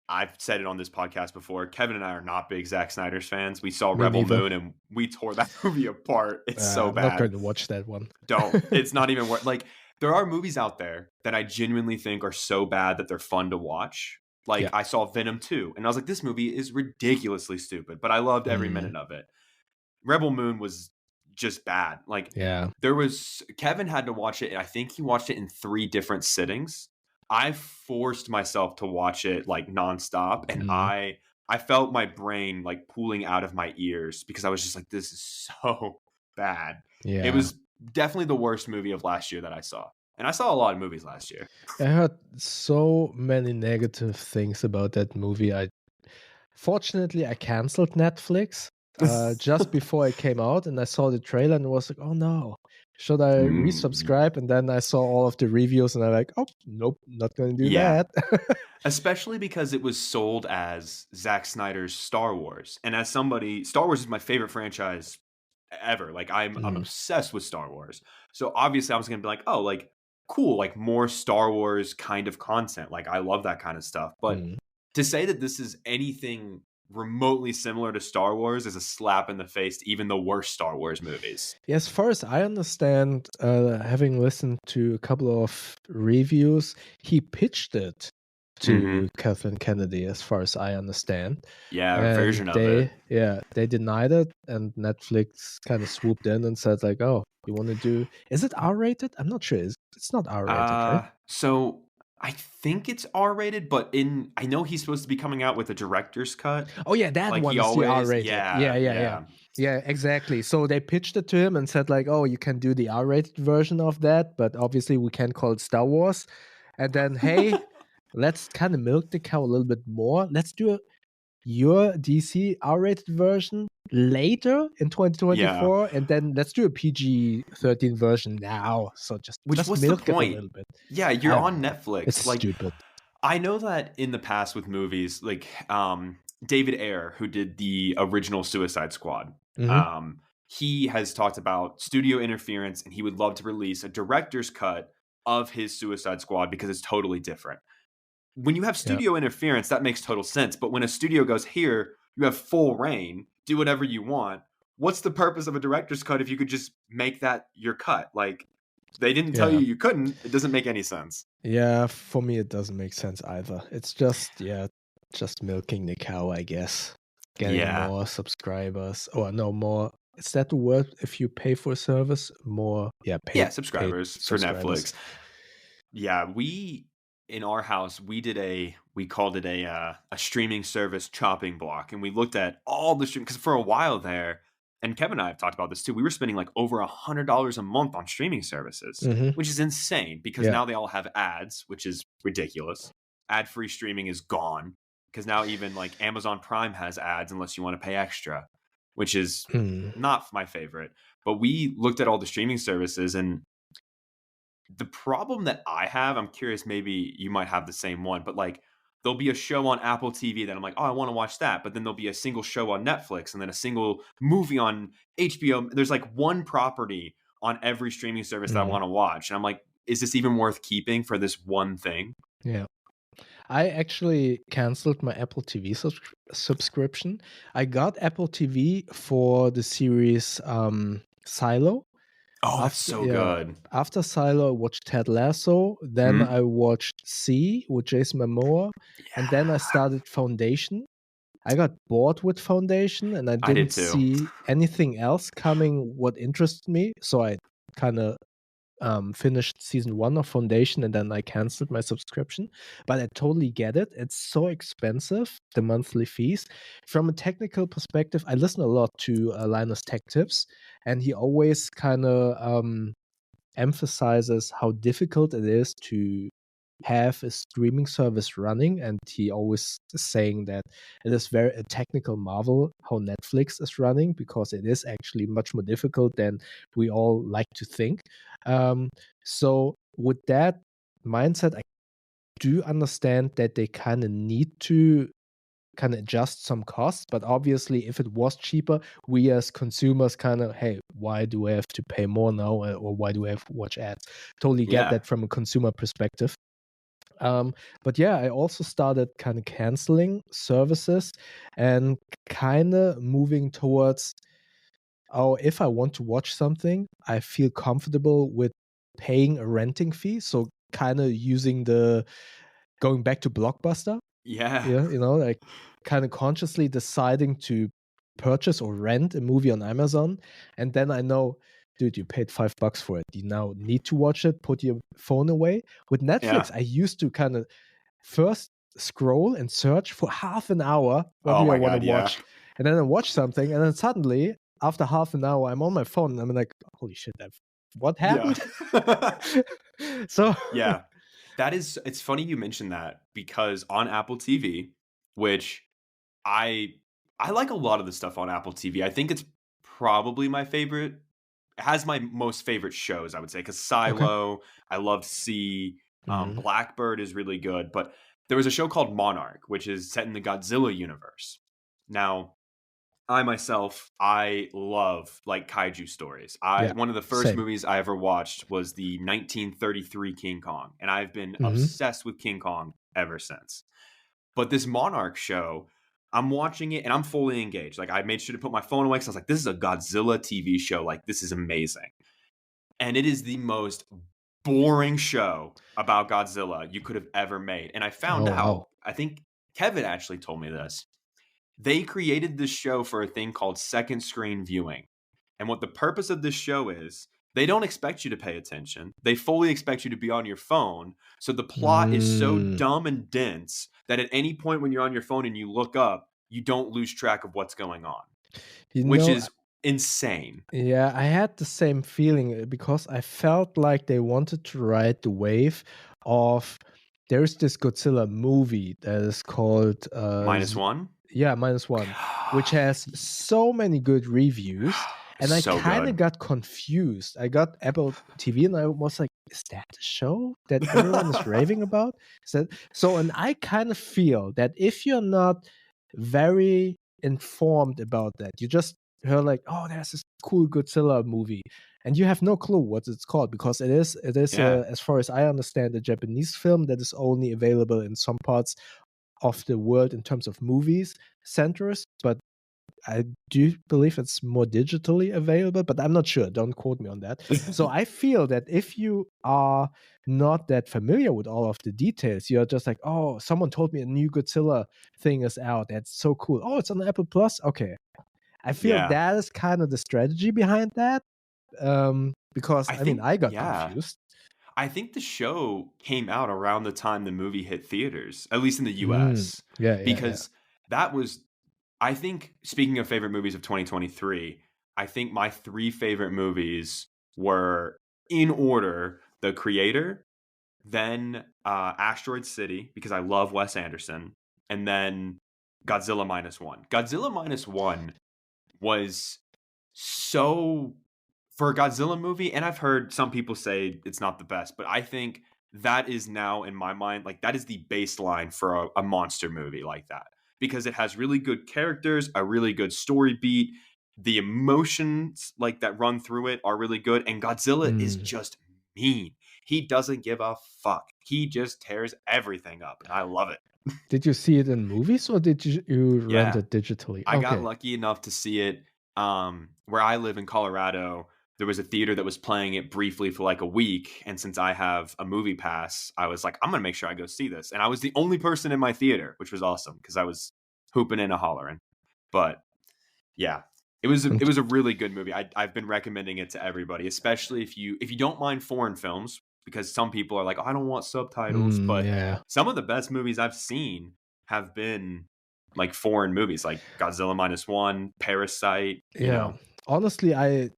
I've said it on this podcast before. Kevin and I are not big Zack Snyder's fans. We saw Rebel Moon and we tore that movie apart. It's so bad. I'm not going to watch that one. Don't. It's not even worth. Like, there are movies out there that I genuinely think are so bad that they're fun to watch. Like, I saw Venom 2, and I was like, this movie is ridiculously stupid, but I loved every minute of it. Rebel Moon was just bad. Like, Kevin had to watch it, and I think he watched it in 3 different sittings. I forced myself to watch it like nonstop, and I felt my brain like pooling out of my ears because I was just like, this is so bad. It was definitely the worst movie of last year that I saw. And I saw a lot of movies last year. I heard so many negative things about that movie. Fortunately, I canceled Netflix just before it came out, and I saw the trailer and was like, oh no, should I resubscribe? And then I saw all of the reviews and I'm like, oh, nope, not going to do that. Especially because it was sold as Zack Snyder's Star Wars. And as somebody, Star Wars is my favorite franchise ever. Like, I'm obsessed with Star Wars. So obviously I was going to be like, oh, like, cool, like more Star Wars kind of content. Like, I love that kind of stuff. But to say that this is anything remotely similar to Star Wars is a slap in the face to even the worst Star Wars movies. Yeah, as far as I understand, having listened to a couple of reviews, he pitched it to Kathleen Kennedy, as far as I understand. Yeah, a And version of it. they denied it, and Netflix kind of swooped in and said like, "Oh, you want to do? Is it R-rated? I'm not sure. It's not R-rated, right? So I think it's R-rated, but I know he's supposed to be coming out with a director's cut. Oh yeah, that Like one he is the always, R-rated. Yeah, exactly. So they pitched it to him and said like, "Oh, you can do the R-rated version of that, but obviously we can't call it Star Wars." And then, hey, let's kind of milk the cow a little bit more. Let's do your DC R-rated version later in Yeah. 2024, and then let's do a PG-13 version now. So just What's the milk it a point? little bit. Yeah, you're I on don't know. Netflix. It's Like, stupid. I know that in the past with movies, like David Ayer, who did the original Suicide Squad, he has talked about studio interference, and he would love to release a director's cut of his Suicide Squad because it's totally different. When you have studio interference, that makes total sense. But when a studio goes, here, you have full reign, do whatever you want. What's the purpose of a director's cut if you could just make that your cut? Like, they didn't tell you couldn't. It doesn't make any sense. Yeah, for me it doesn't make sense either. It's just milking the cow, I guess. Getting more subscribers, or no more. Is that the word? If you pay for a service, more subscribers for Netflix. Yeah, we in our house we called it a streaming service chopping block, and we looked at all the stream because for a while there, and Kevin and I have talked about this too. We were spending like over $100 a month on streaming services, which is insane because now they all have ads, which is ridiculous. Ad-free streaming is gone because now even like Amazon Prime has ads unless you want to pay extra, which is not my favorite. But we looked at all the streaming services, and the problem that I have, I'm curious, maybe you might have the same one, but like there'll be a show on Apple TV that I'm like, oh, I want to watch that. But then there'll be a single show on Netflix and then a single movie on HBO. There's like one property on every streaming service that I want to watch. And I'm like, is this even worth keeping for this one thing? Yeah. I actually canceled my Apple TV subscription. I got Apple TV for the series Silo. Oh, that's so good. After Silo, I watched Ted Lasso. Then I watched C with Jason Momoa. And then I started Foundation. I got bored with Foundation, and I didn't see anything else coming what interested me. So I kind of finished season 1 of Foundation, and then I canceled my subscription. But I totally get it. It's so expensive, the monthly fees. From a technical perspective, I listen a lot to Linus Tech Tips, and he always kind of emphasizes how difficult it is to have a streaming service running, and he always is saying that it is very a technical marvel how Netflix is running, because it is actually much more difficult than we all like to think. So with that mindset, I do understand that they kind of need to kind of adjust some costs, but obviously if it was cheaper, we as consumers kind of, hey, why do I have to pay more now, or why do I have to watch ads? Totally get that from a consumer perspective. But yeah, I also started kind of canceling services and kind of moving towards, if I want to watch something, I feel comfortable with paying a renting fee. So kind of going back to Blockbuster. Yeah. Like kind of consciously deciding to purchase or rent a movie on Amazon. And then I know, dude, you paid $5 for it. You now need to watch it, put your phone away. With Netflix, I used to kind of first scroll and search for half an hour. What do I want to watch? And then I watch something, and then suddenly, after half an hour, I'm on my phone, and I'm like, holy shit, what happened? So yeah. It's funny you mentioned that, because on Apple TV, which I like a lot of the stuff on Apple TV. I think it's probably my favorite. It has my most favorite shows, I would say, because Silo, I loved C. Blackbird is really good. But there was a show called Monarch, which is set in the Godzilla universe. Now, I myself, I love like kaiju stories. One of the first movies I ever watched was the 1933 King Kong, and I've been obsessed with King Kong ever since. But this Monarch show I'm watching it and I'm fully engaged. Like I made sure to put my phone away because I was like, this is a Godzilla TV show. Like this is amazing. And it is the most boring show about Godzilla you could have ever made. And I found Oh out, wow. I think Kevin actually told me this. They created this show for a thing called second screen viewing. And what the purpose of this show is, they don't expect you to pay attention. They fully expect you to be on your phone. So the plot is so Mm, dumb and dense that at any point when you're on your phone and you look up, you don't lose track of what's going on, you which know, is insane. yeah, I had the same feeling because I felt like they wanted to ride the wave of there's this Godzilla movie that is called -1. yeah, -1, which has so many good reviews, and I So kind of good. got confused. I got Apple TV and I was like, is that the show that everyone is raving about? Is that so? And I kind of feel that if you're not very informed about that, you just heard like, oh, there's this cool Godzilla movie, and you have no clue what it's called because it is Yeah. as far as I understand, a Japanese film that is only available in some parts of the world in terms of movies centers, but I do believe it's more digitally available, but I'm not sure. Don't quote me on that. So I feel that if you are not that familiar with all of the details, you're just like, oh, someone told me a new Godzilla thing is out. That's so cool. Oh, it's on Apple Plus. Okay. I feel Yeah. that is kind of the strategy behind that. Because I I mean, think, I got yeah. confused. I think the show came out around the time the movie hit theaters, at least in the Mm, US, yeah, yeah, yeah. because that was, I think, speaking of favorite movies of 2023, I think my three favorite movies were in order The Creator, then Asteroid City, because I love Wes Anderson, and then Godzilla Minus One. Godzilla Minus One was so for a Godzilla movie, and I've heard some people say it's not the best, but I think that is now in my mind, like that is the baseline for a monster movie like that because it has really good characters, a really good story beat, the emotions like that run through it are really good, and Godzilla is Mm. just mean. He doesn't give a fuck. He just tears everything up, and I love it. Did you see it in movies or did you rent Yeah. it digitally? I got Okay. lucky enough to see it where I live in Colorado. There was a theater that was playing it briefly for like a week. And since I have a movie pass, I was like, I'm going to make sure I go see this. And I was the only person in my theater, which was awesome because I was hooping and a hollering. But yeah, it And was a really good movie. I've been recommending it to everybody, especially if you don't mind foreign films, because some people are like, oh, I don't want subtitles. But yeah. some of the best movies I've seen have been like foreign movies, like Godzilla Minus One, Parasite. You Yeah. know, Honestly, I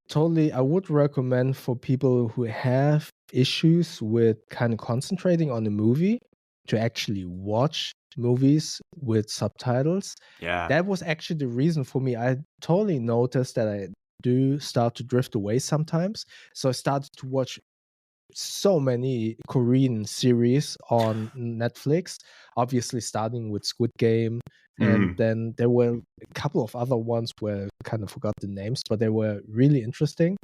would recommend for people who have issues with kind of concentrating on a movie to actually watch movies with subtitles. yeah, That was actually the reason for me. I totally noticed that I do start to drift away sometimes. So I started to watch so many Korean series on Netflix, obviously starting with Squid Game. And mm, then there were a couple of other ones where I kind of forgot the names, but they were really interesting.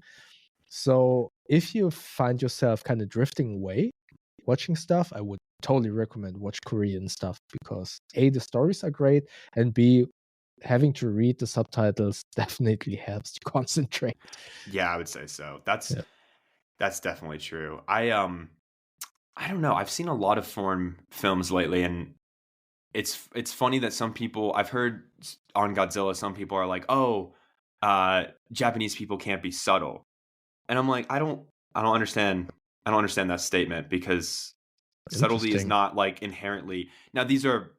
So if you find yourself kind of drifting away watching stuff, I would totally recommend watch Korean stuff because A, the stories are great, and B, having to read the subtitles definitely helps you concentrate. yeah, I would say so. Yeah. That's definitely true. I don't know. I've seen a lot of foreign films lately, and it's funny that some people I've heard on Godzilla, some people are like, "Oh, Japanese people can't be subtle," and I'm like, I don't understand. I don't understand that statement because subtlety is Interesting. not like inherently. Now, these are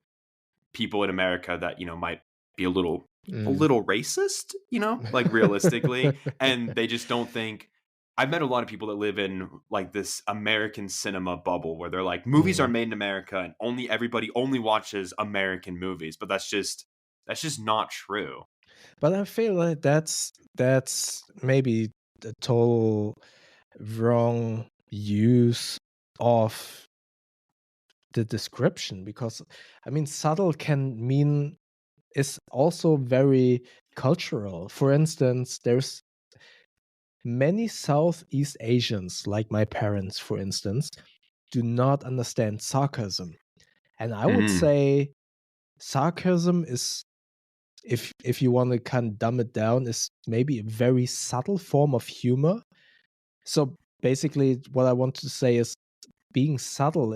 people in America that might be a Mm. little racist, like realistically, and they just don't think. I've met a lot of people that live in like this American cinema bubble where they're like movies are Mm. made in America and only everybody only watches American movies, but that's just not true. But I feel like that's maybe the total wrong use of the description because I mean subtle can mean is also very cultural. For instance, there's many Southeast Asians, like my parents, for instance, do not understand sarcasm. And I would Mm, say sarcasm is if you want to kind of dumb it down, is maybe a very subtle form of humor. So basically, what I want to say is being subtle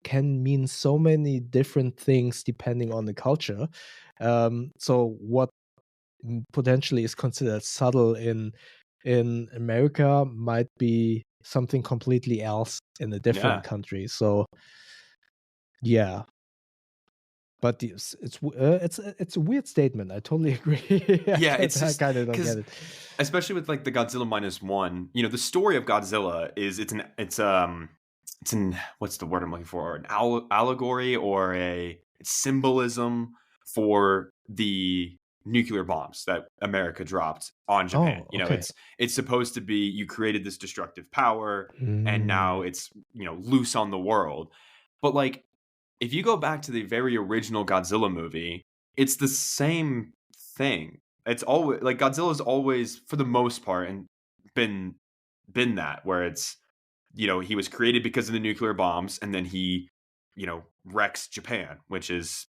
can mean so many different things depending on the culture. So what potentially is considered subtle in America might be something completely else in a different country. So yeah, but it's a weird statement. I totally agree. It's I just kind of don't get it. Especially with like the Godzilla -1. You know, the story of Godzilla is it's an what's the word I'm looking for? An allegory or a symbolism for the nuclear bombs that America dropped on Japan. Oh, You know, okay. it's supposed to be you created this destructive power and now Mm. it's, you know, loose on the world. But like if you go back to the very original Godzilla movie, it's the same thing. It's always like Godzilla's always, for the most part, and been that where it's, you know, he was created because of the nuclear bombs, and then he, you know, wrecks Japan, which is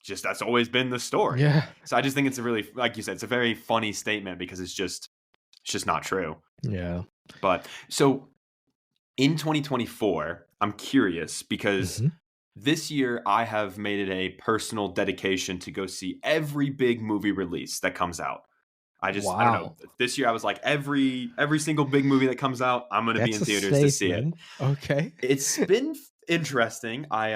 just that's always been the story. Yeah. So I just think it's a really, like you said, it's a very funny statement because it's just not true. Yeah. But so in 2024, I'm curious because Mhm. this year I have made it a personal dedication to go see every big movie release that comes out. I don't know. Wow. This year I was like every single big movie that comes out, I'm going to be That's in a theaters to see it. statement. Okay. It's been interesting. I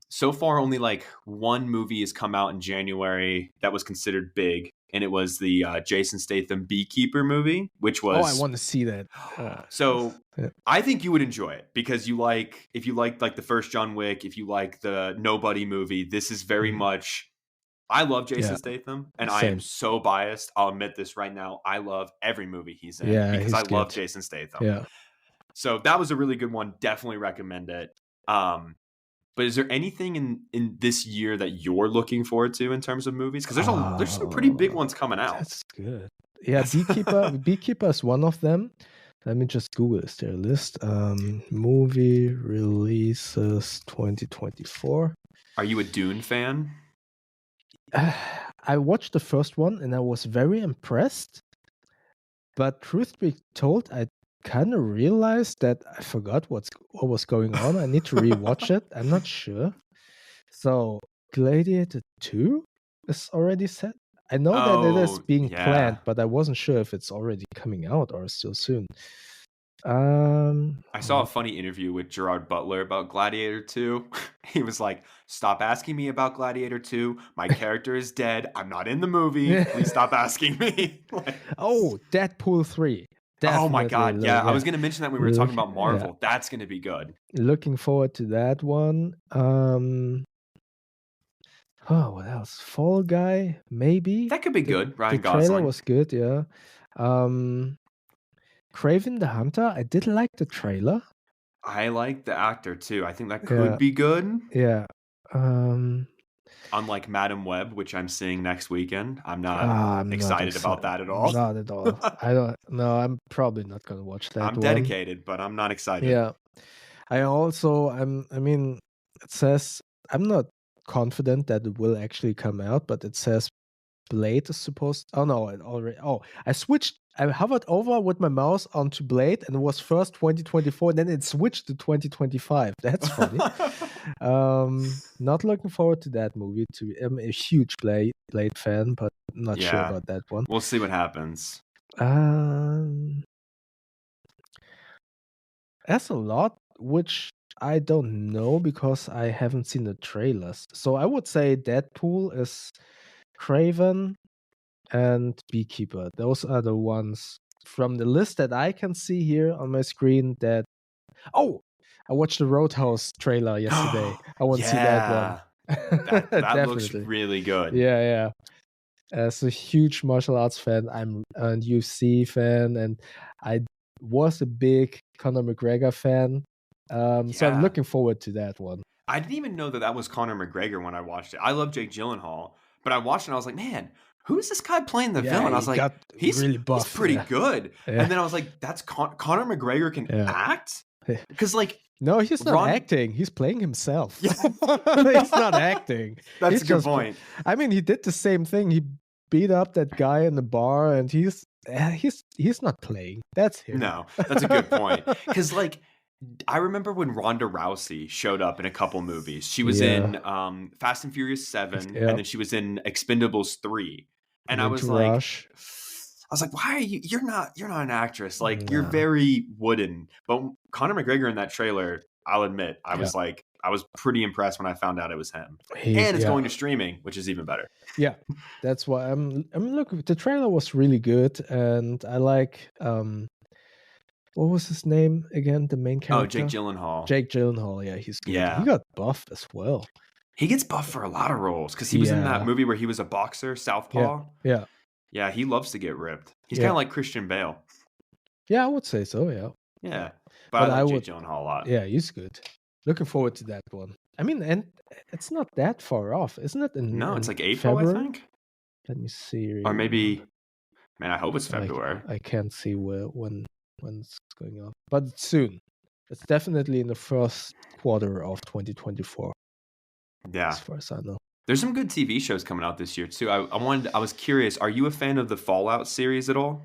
so far only like one movie has come out in January that was considered big, and it was the Jason Statham Beekeeper movie, which Oh, I was want to see that. so Yeah. I think you would enjoy it because if you like the first John Wick, if you like the Nobody movie, this is very Mhm. much. I love Jason Yeah. Statham, and I am Same. so biased. I'll admit this right now. I love every movie he's in Yeah, because I he's love good. Jason Statham. Yeah. So that was a really good one. Definitely recommend it. But is there anything in this year that you're looking forward to in terms of movies? Because there's some pretty big ones coming out. That's good. Yeah, Beekeeper is one of them. Let me just Google, is there a list? Movie releases 2024. Are you a Dune fan? I watched the first one and I was very impressed. But truth be told, I kind of realized that I forgot what was going on. I need to rewatch it. I'm not sure. So, Gladiator 2 is already set. I know that it is Oh, being yeah. planned, but I wasn't sure if it's already coming out or still soon. I saw a funny interview with Gerard Butler about Gladiator 2. He was like, "Stop asking me about Gladiator 2. My character is dead. I'm not in the movie. Please stop asking me." Oh, Deadpool 3. Oh my Definitely. god, yeah. I was going to mention that when we were talking about Marvel. Yeah. That's going to be good. Looking forward to that one. Oh, what else? Fall Guy, maybe. That could be good. The Ryan trailer Gosling. was good, yeah. Craven the Hunter, I did like the trailer. I like the actor too. I think that Yeah. could be good. Yeah. Unlike Madam Web, which I'm seeing next weekend. I'm not I'm excited about that at all. Not at all. I don't know. I'm probably not gonna watch that I'm one. dedicated, but I'm not excited. Yeah. I mean, it says I'm not confident that it will actually come out, but it says Blade is supposed. Oh no, it already. Oh, I hovered over with my mouse onto Blade, and it was first 2024, and then it switched to 2025. That's funny. Not looking forward to that movie. I'm a huge Blade fan, but I'm not sure about that one. We'll see what happens. That's a lot, which I don't know because I haven't seen the trailers. So I would say Deadpool is Craven and Beekeeper. Those are the ones from the list that I can see here on my screen that. Oh, I watched the Roadhouse trailer yesterday. I want to see that one. That looks really good. Yeah. As a huge martial arts fan, I'm a UFC fan, and I was a big Conor McGregor fan. So I'm looking forward to that one. I didn't even know that was Conor McGregor when I watched it. I love Jake Gyllenhaal, but I watched it and I was like, man, who's this guy playing the villain? I was like, he's really buff. He's pretty good. Yeah. And then I was like, that's Conor McGregor can act? Because like No, he's not Ron, acting. He's playing himself. yeah, He's not acting. that's He's a good just point. I mean, he did the same thing. He beat up that guy in the bar, and he's not playing. That's him. No, that's a good point. Because like I remember when Ronda Rousey showed up in a couple movies. She was in Fast and Furious 7, and then she was in Expendables 3. And I was like, Rush. why are you're not an actress. Like you're No. very wooden. But Conor McGregor in that trailer, I'll admit, I was pretty impressed when I found out it was him. And it's going to streaming, which is even better. Yeah. That's why I'm looking. The trailer was really good, and I like what was his name again? The main character? Oh, Jake Gyllenhaal. Jake Gyllenhaal, yeah, he's good. Yeah. He got buffed as well. He gets buffed for a lot of roles because he was in that movie where he was a boxer, Southpaw. Yeah. Yeah, he loves to get ripped. He's kind of like Christian Bale. Yeah, I would say so, yeah. Yeah. But I like Jake Gyllenhaal a lot. Yeah, he's good. Looking forward to that one. I mean, and it's not that far off, isn't it? No, it's like April, February? I think. Let me see. Or maybe, man, I hope it's February. I can't see when it's going off, but it's soon. It's definitely in the first quarter of 2024. Yeah, as far as I know. There's some good TV shows coming out this year too. I was curious. Are you a fan of the Fallout series at all?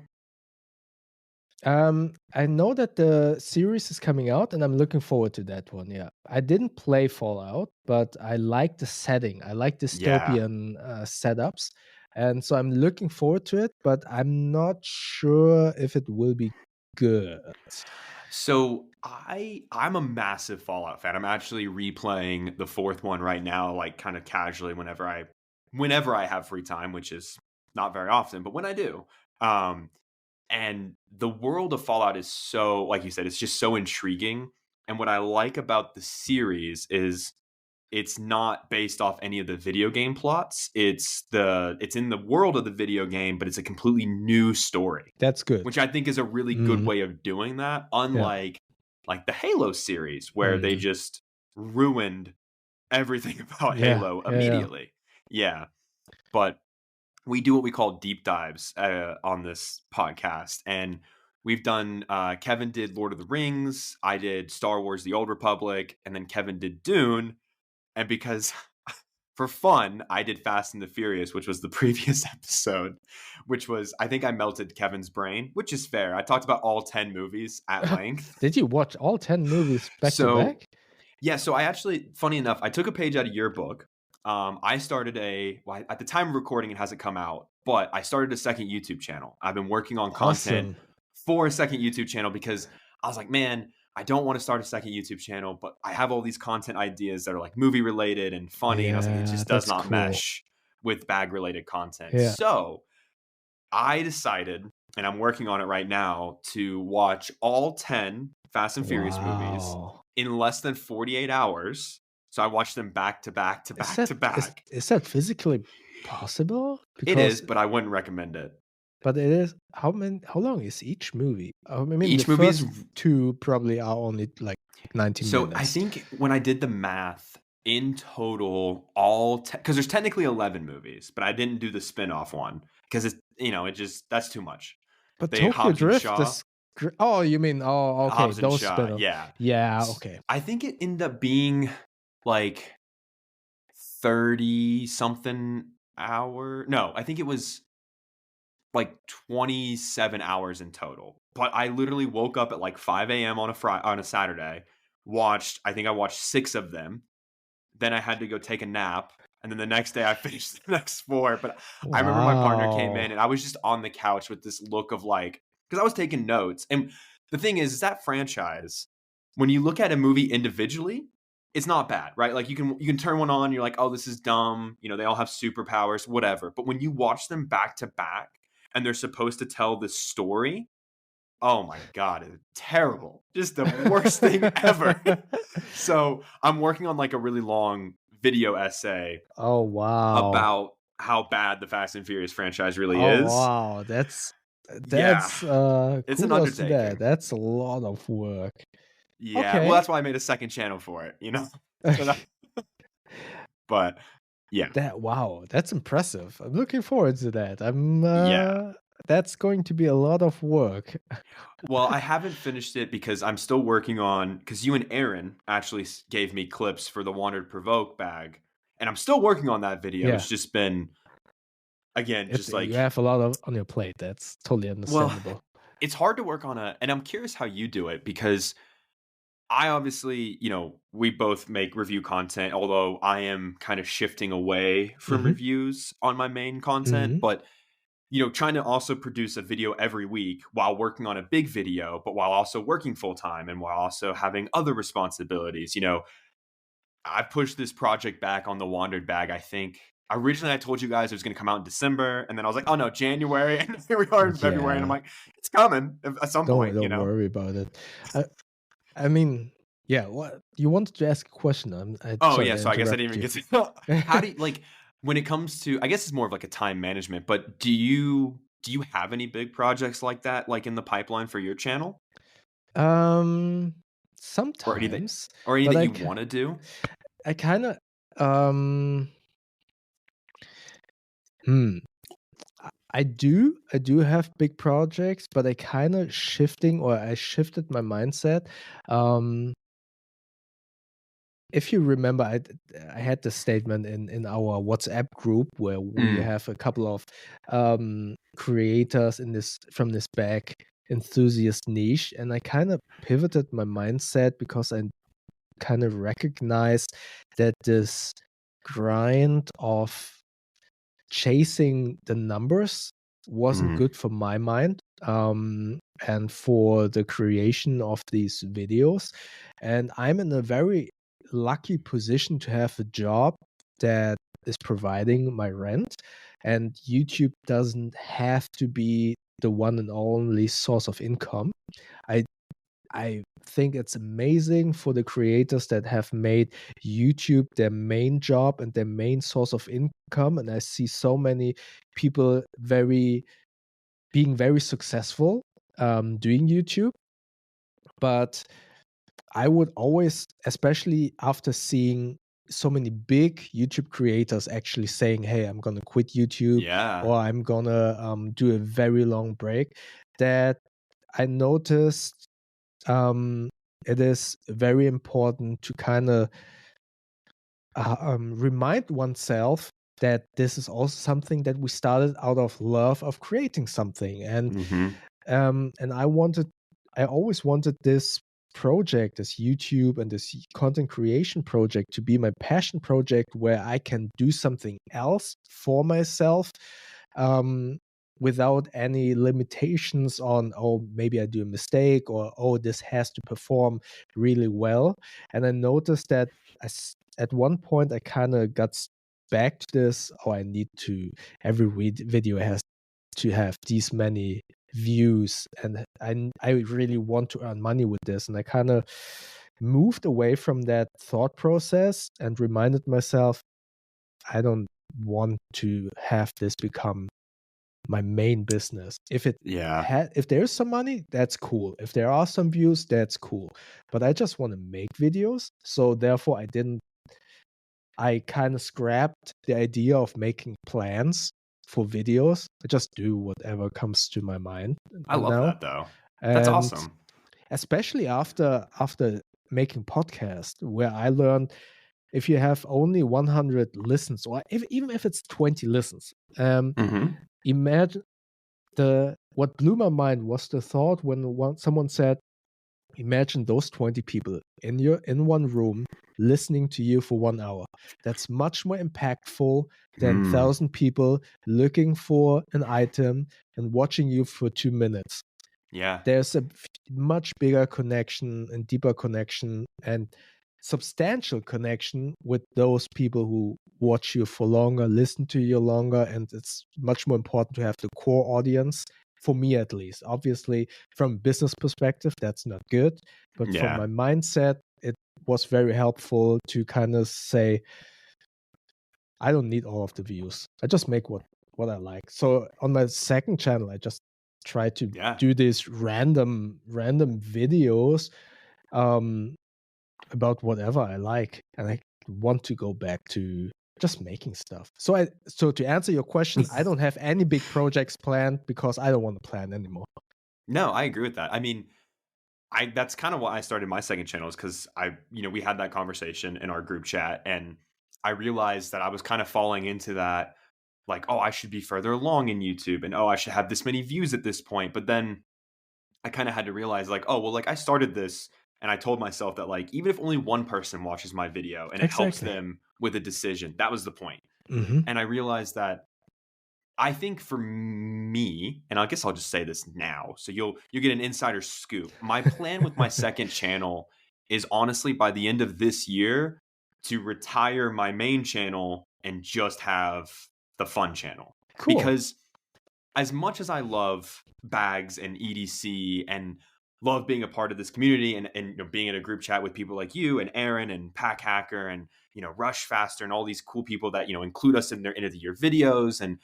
I know that the series is coming out, and I'm looking forward to that one. Yeah, I didn't play Fallout, but I like the setting. I like dystopian setups, and so I'm looking forward to it. But I'm not sure if it will be good. So I'm a massive Fallout fan. I'm actually replaying the fourth one right now, like kind of casually whenever I have free time, which is not very often, but when I do. And the world of Fallout is so, like you said, it's just so intriguing. And what I like about the series is it's not based off any of the video game plots. It's in the world of the video game, but it's a completely new story. That's good. Which I think is a really good way of doing that. Unlike like the Halo series, where they just ruined everything about Halo immediately. Yeah. But we do what we call deep dives on this podcast. And we've done, Kevin did Lord of the Rings. I did Star Wars, The Old Republic. And then Kevin did Dune. And because for fun, I did Fast and the Furious, which was the previous episode, which was, I think I melted Kevin's brain, which is fair. I talked about all 10 movies at length. Did you watch all 10 movies back to back? Yeah, so I actually, funny enough, I took a page out of your book. I started at the time of recording, it hasn't come out, but I started a second YouTube channel. I've been working on content for a second YouTube channel because I was like, man, I don't want to start a second YouTube channel, but I have all these content ideas that are like movie related and funny. And I was like, it just does not mesh with bag related content. Yeah. So I decided, and I'm working on it right now, to watch all 10 Fast and Furious movies in less than 48 hours. So I watched them back to back to back to back. Is that physically possible? It is, but I wouldn't recommend it. But it is. How long is each movie? I mean, each the movie first two probably are only like 19 minutes. So I think when I did the math, in total, because there's technically 11 movies, but I didn't do the spin-off one because it's that's too much. But Tokyo Drift is. Oh, you mean okay, Hobbs and those Shaw, spin-offs. Yeah, okay. I think it ended up being like 30 something hour. No, I think it was like 27 hours in total. But I literally woke up at like 5 a.m. on a Saturday, I think I watched 6 of them. Then I had to go take a nap. And then the next day I finished the next 4. But I remember my partner came in and I was just on the couch with this look of like, because I was taking notes. And the thing is that franchise, when you look at a movie individually, it's not bad, right? Like you can turn one on, you're like, oh, this is dumb. They all have superpowers, whatever. But when you watch them back to back and they're supposed to tell this story, oh my God, it's terrible. Just the worst thing ever. So I'm working on like a really long video essay. Oh, wow. About how bad the Fast and Furious franchise really is. Wow. That's it's an undertaking. That's a lot of work. Yeah, okay. Well, that's why I made a second channel for it, But yeah, that's impressive. I'm looking forward to that. that's going to be a lot of work. Well, I haven't finished it because I'm still working on, because you and Aaron actually gave me clips for the Wandered Provoke bag, and I'm still working on that video. Yeah. It's just been, again, just You like, have a lot on your plate. That's totally well, understandable. it's hard to work on and I'm curious how you do it, because I obviously, we both make review content, although I am kind of shifting away from Hmm. reviews on my main content, Hmm. but trying to also produce a video every week while working on a big video, but while also working full time and while also having other responsibilities. I pushed this project back on the Wandered Bag. I think originally I told you guys it was going to come out in December, and then I was like, oh no, January, and here we are in February, and I'm Yeah. like, it's coming at some point. Don't worry about it. I mean, yeah. What you wanted to ask a question? Oh Sorry yeah, to so I guess I didn't interrupt even you. get to. How do you like when it comes to? I guess it's more of like a time management. But do you have any big projects like that, like in the pipeline for your channel, Um, or anything, sometimes, or any but that you want to do? I kind of um. Hmm. I do have big projects, but I kind of I shifted my mindset. Um, if you remember, I had the statement in our WhatsApp group where we Mm, have a couple of creators in this from this back enthusiast niche, and I kind of pivoted my mindset because I kind of recognized that this grind of chasing the numbers wasn't mm, good for my mind, and for the creation of these videos. And I'm in a very lucky position to have a job that is providing my rent, and YouTube doesn't have to be the one and only source of income. I I think it's amazing for the creators that have made YouTube their main job and their main source of income. And I see so many people being very successful doing YouTube. But I would always, especially after seeing so many big YouTube creators actually saying, "Hey, I'm gonna quit YouTube," yeah. or "I'm gonna do a very long break," that I noticed it is very important to kind of remind oneself that this is also something that we started out of love of creating something. Mm-hmm. And I always wanted this project, this YouTube and this content creation project, to be my passion project where I can do something else for myself, um, without any limitations on, oh, maybe I do a mistake, or oh, this has to perform really well. And I noticed that at one point I kind of got back to this. Oh, I need to, every video has to have these many views, and I really want to earn money with this. And I kind of moved away from that thought process and reminded myself, I don't want to have this become my main business. Yeah. If there's some money, that's cool. If there are some views, that's cool. But I just want to make videos. So therefore I kind of scrapped the idea of making plans for videos. I just do whatever comes to my mind I love now. that though. That's And awesome. especially after making podcast, where I learned, if you have only 100 listens, or even if it's 20 listens, Mm-hmm. imagine what blew my mind was the thought when someone said, imagine those 20 people in one room listening to you for 1 hour. That's much more impactful than Mm. 1,000 people looking for an item and watching you for 2 minutes. Yeah. There's a much bigger connection and deeper connection and substantial connection with those people who watch you for longer, listen to you longer. And it's much more important to have the core audience, for me at least. Obviously, from a business perspective, that's not good. But from Yeah. my mindset, it was very helpful to kind of say, I don't need all of the views. I just make what I like. So on my second channel, I just try to Yeah. do these random videos about whatever I like, and I want to go back to just making stuff. So to answer your question, I don't have any big projects planned because I don't want to plan anymore. No, I agree with that. I mean, that's kind of why I started my second channel, is because we had that conversation in our group chat, and I realized that I was kind of falling into that, like, oh, I should be further along in YouTube, and oh, I should have this many views at this point. But then I kind of had to realize, like, oh, well, like I started this and I told myself that, like, even if only one person watches my video and it helps Exactly. them with a decision, that was the point. Hmm. And I realized that I think for me, and I guess I'll just say this now, so you'll get an insider scoop. My plan with my second channel is, honestly, by the end of this year, to retire my main channel and just have the fun channel. Cool. Because as much as I love bags and EDC and love being a part of this community, and being in a group chat with people like you and Aaron and Pack Hacker and Rush Faster and all these cool people that include us in their end of the year videos, and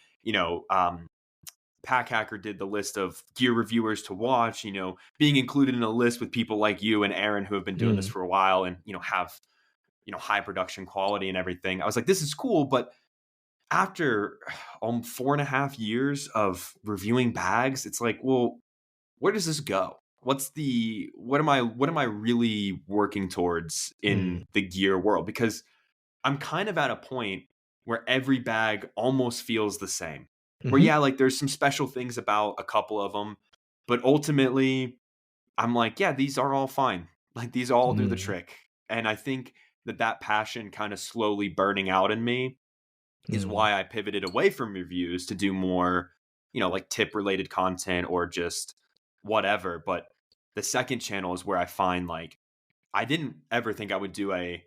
Pack Hacker did the list of gear reviewers to watch, being included in a list with people like you and Aaron who have been doing this for a while and have high production quality and everything. I was like, this is cool, but after 4.5 years of reviewing bags, it's like, well, where does this go? What am I really working towards in the gear world? Because I'm kind of at a point where every bag almost feels the same. Where, yeah, like there's some special things about a couple of them, but ultimately I'm like, yeah, these are all fine. Like, these all do the trick. And I think that passion kind of slowly burning out in me is why I pivoted away from reviews to do more, like tip related content or just whatever. But the second channel is where I find, like, I didn't ever think I would do a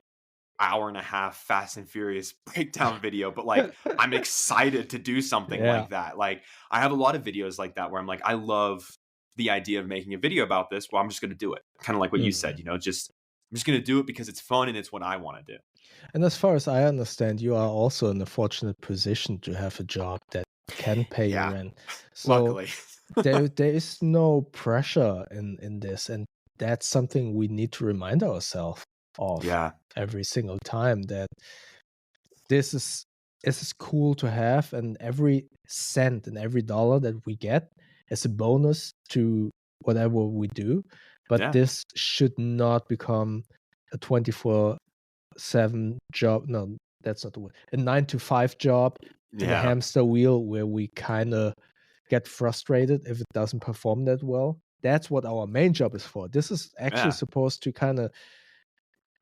hour and a half Fast and Furious breakdown video, but like, I'm excited to do something like that. Like, I have a lot of videos like that where I'm like, I love the idea of making a video about this. Well, I'm just going to do it. Kind of like what you said, I'm just going to do it because it's fun and it's what I want to do. And as far as I understand, you are also in a fortunate position to have a job that can pay your rent. So luckily. there is no pressure in this, and that's something we need to remind ourselves of every single time, that this is cool to have, and every cent and every dollar that we get is a bonus to whatever we do. But this should not become a 24/7 job. No, that's not the word. A 9-to-5 job in a hamster wheel where we kind of get frustrated if it doesn't perform that well. That's what our main job is for. This is actually supposed to kind of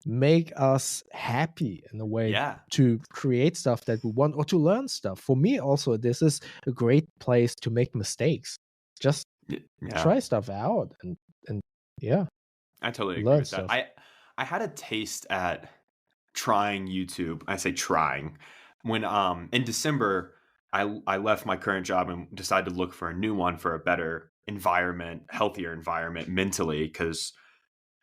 make us happy in a way, to create stuff that we want or to learn stuff. For me also, this is a great place to make mistakes. Just try stuff out and I totally agree with that. I had a taste at trying YouTube. I say trying when in December I left my current job and decided to look for a new one for a better environment, healthier environment mentally, because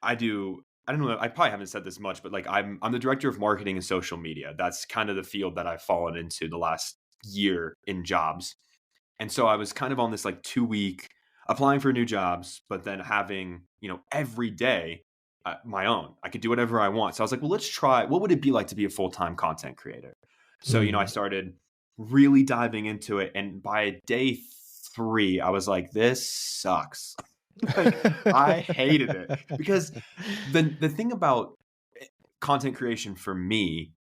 I don't know, I probably haven't said this much, but like I'm the director of marketing and social media. That's kind of the field that I've fallen into the last year in jobs. And so I was kind of on this like 2-week applying for new jobs, but then having, every day my own. I could do whatever I want. So I was like, well, let's try. What would it be like to be a full-time content creator? So, I started really diving into it. And by day 3, I was like, this sucks. Like, I hated it, because the thing about content creation for me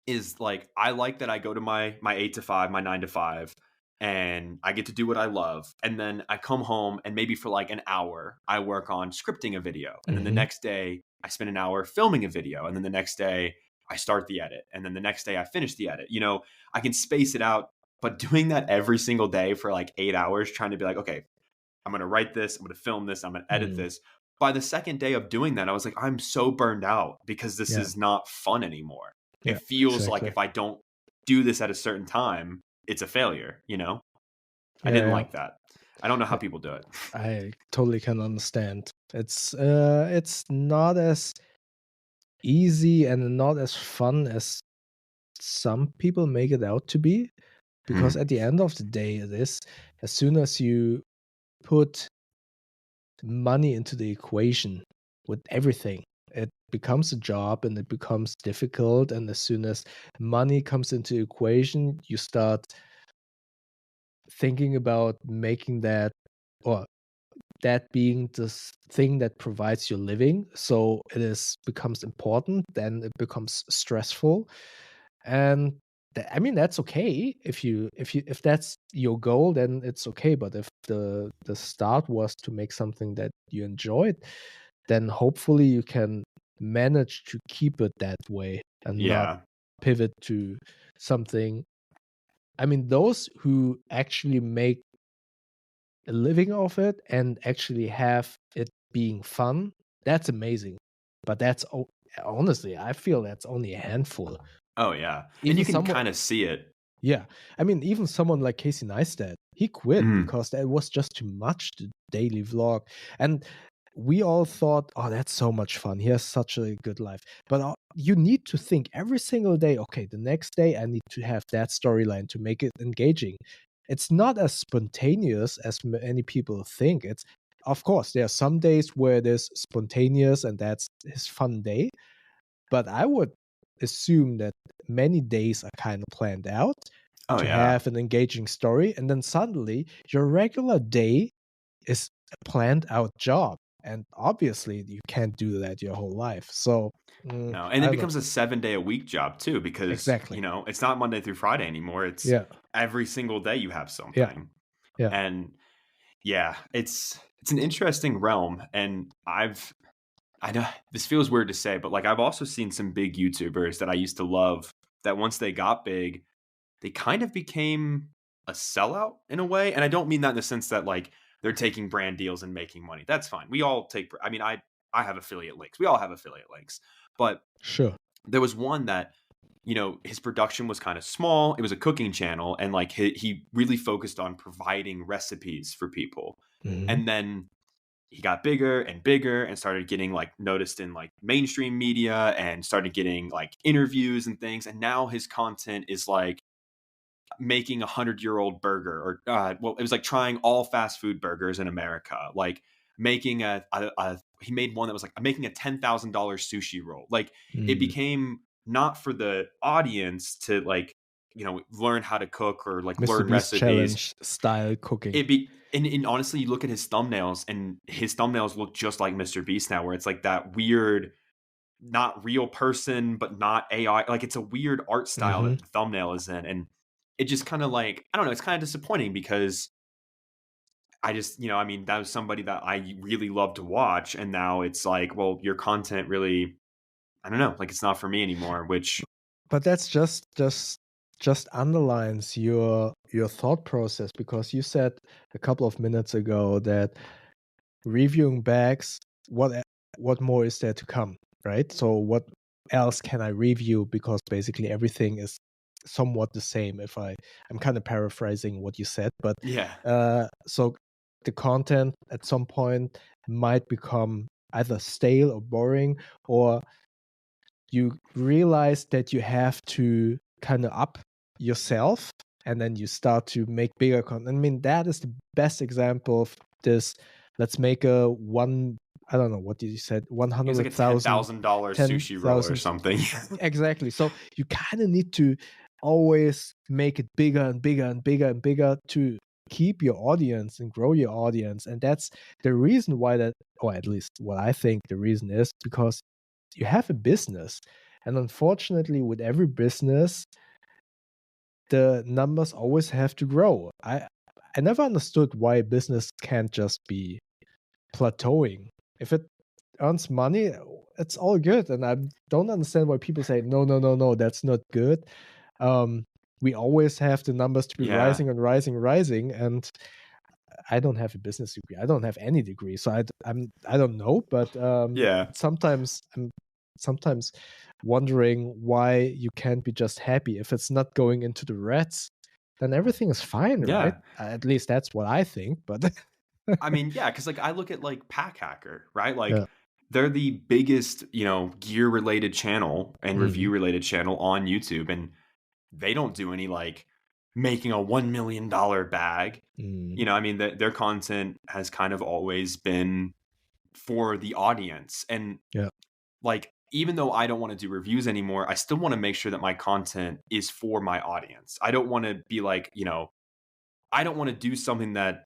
is, like, I like that I go to my 8 to 5, my 9 to 5, and I get to do what I love. And then I come home and maybe for like an hour, I work on scripting a video. And then the next day I spend an hour filming a video. And then the next day I start the edit. And then the next day I finish the edit. I can space it out, but doing that every single day for like 8 hours, trying to be like, okay, I'm going to write this, I'm going to film this, I'm going to edit this. By the second day of doing that, I was like, I'm so burned out because this is not fun anymore. It feels like if I don't do this at a certain time, it's a failure, I didn't like that. I don't know how people do it. I totally can understand. It's not as easy and not as fun as some people make it out to be, because at the end of the day, it is, as soon as you put money into the equation with everything, it becomes a job and it becomes difficult, and as soon as money comes into the equation, you start thinking about making that, or that being this thing that provides your living. So it is becomes important, then it becomes stressful. And I mean, that's okay. If that's your goal, then it's okay. But if the start was to make something that you enjoyed, then hopefully you can manage to keep it that way and not Yeah. pivot to something. I mean, those who actually make a living off it and actually have it being fun, that's amazing. But honestly, I feel that's only a handful. Oh yeah. And Even you can someone, kind of see it. yeah, I mean, even someone like Casey Neistat, he quit Mm. because that was just too much to daily vlog. And we all thought, oh, that's so much fun. He has such a good life. But you need to think every single day, okay, the next day I need to have that storyline to make it engaging. It's not as spontaneous as many people think. It's, of course, there are some days where it is spontaneous and that's his fun day. But I would assume that many days are kind of planned out Oh to yeah. have an engaging story, and then suddenly your regular day is a planned out job, and obviously you can't do that your whole life. So No. And I it don't know. becomes a 7-day a week job too, because, Exactly. it's not Monday through Friday anymore. It's Yeah. every single day you have Yeah. something. Yeah. And yeah, it's an interesting realm. And I know this feels weird to say, but like I've also seen some big YouTubers that I used to love that once they got big, they kind of became a sellout in a way. And I don't mean that in the sense that like they're taking brand deals and making money. That's fine. We all take, I mean, I have affiliate links. We all have affiliate links. But Sure. there was one that, his production was kind of small. It was a cooking channel. And like he really focused on providing recipes for people. Mhm. And then he got bigger and bigger and started getting like noticed in like mainstream media and started getting like interviews and things. And now his content is like making 100-year-old burger, or well, it was like trying all fast food burgers in America, like making he made one that was like making a $10,000 sushi roll. Like it Mm. became not for the audience to like learn how to cook or like Mr. learn Beast recipes. challenge style cooking. And honestly, you look at his thumbnails, and his thumbnails look just like Mr. Beast now, where it's like that weird, not real person, but not AI. Like it's a weird art style Mhm. that the thumbnail is in. And it just kind of like, I don't know, it's kind of disappointing because I just, I mean, that was somebody that I really love to watch. And now it's like, well, your content really, I don't know, like it's not for me anymore, which, But that's just underlines your thought process, because you said a couple of minutes ago that reviewing bags, what more is there to come, right? So what else can I review, because basically everything is somewhat the same. I'm kind of paraphrasing what you said, but yeah. so the content at some point might become either stale or boring, or you realize that you have to kind of up yourself, and then you start to make bigger content. I mean, that is the best example of this. Let's make a one, I don't know, what did you said, It was like a 100,000, $10,000 sushi roll or 10,000. something. Exactly. So you kind of need to always make it bigger and bigger and bigger and bigger to keep your audience and grow your audience. And that's the reason why that, or at least what I think the reason is, because you have a business. And unfortunately, with every business, the numbers always have to grow. I never understood why a business can't just be plateauing. If it earns money, it's all good. And I don't understand why people say, no, no, no, no, that's not good. We always have the numbers to be Yeah. rising and rising, rising. And I don't have a business degree. I don't have any degree, so I don't know. But Yeah. sometimes I'm sometimes wondering why you can't be just happy. If it's not going into the reds, then everything is fine, right? Yeah. At least that's what I think. But I mean, yeah, because like I look at like Pack Hacker, right? Like yeah. they're the biggest, gear related channel and Mhm. review related channel on YouTube, and they don't do any like making a $1 million bag. Mm. I mean, their content has kind of always been for the audience, and Yeah. like even though I don't want to do reviews anymore, I still want to make sure that my content is for my audience. I don't want to be like, I don't want to do something that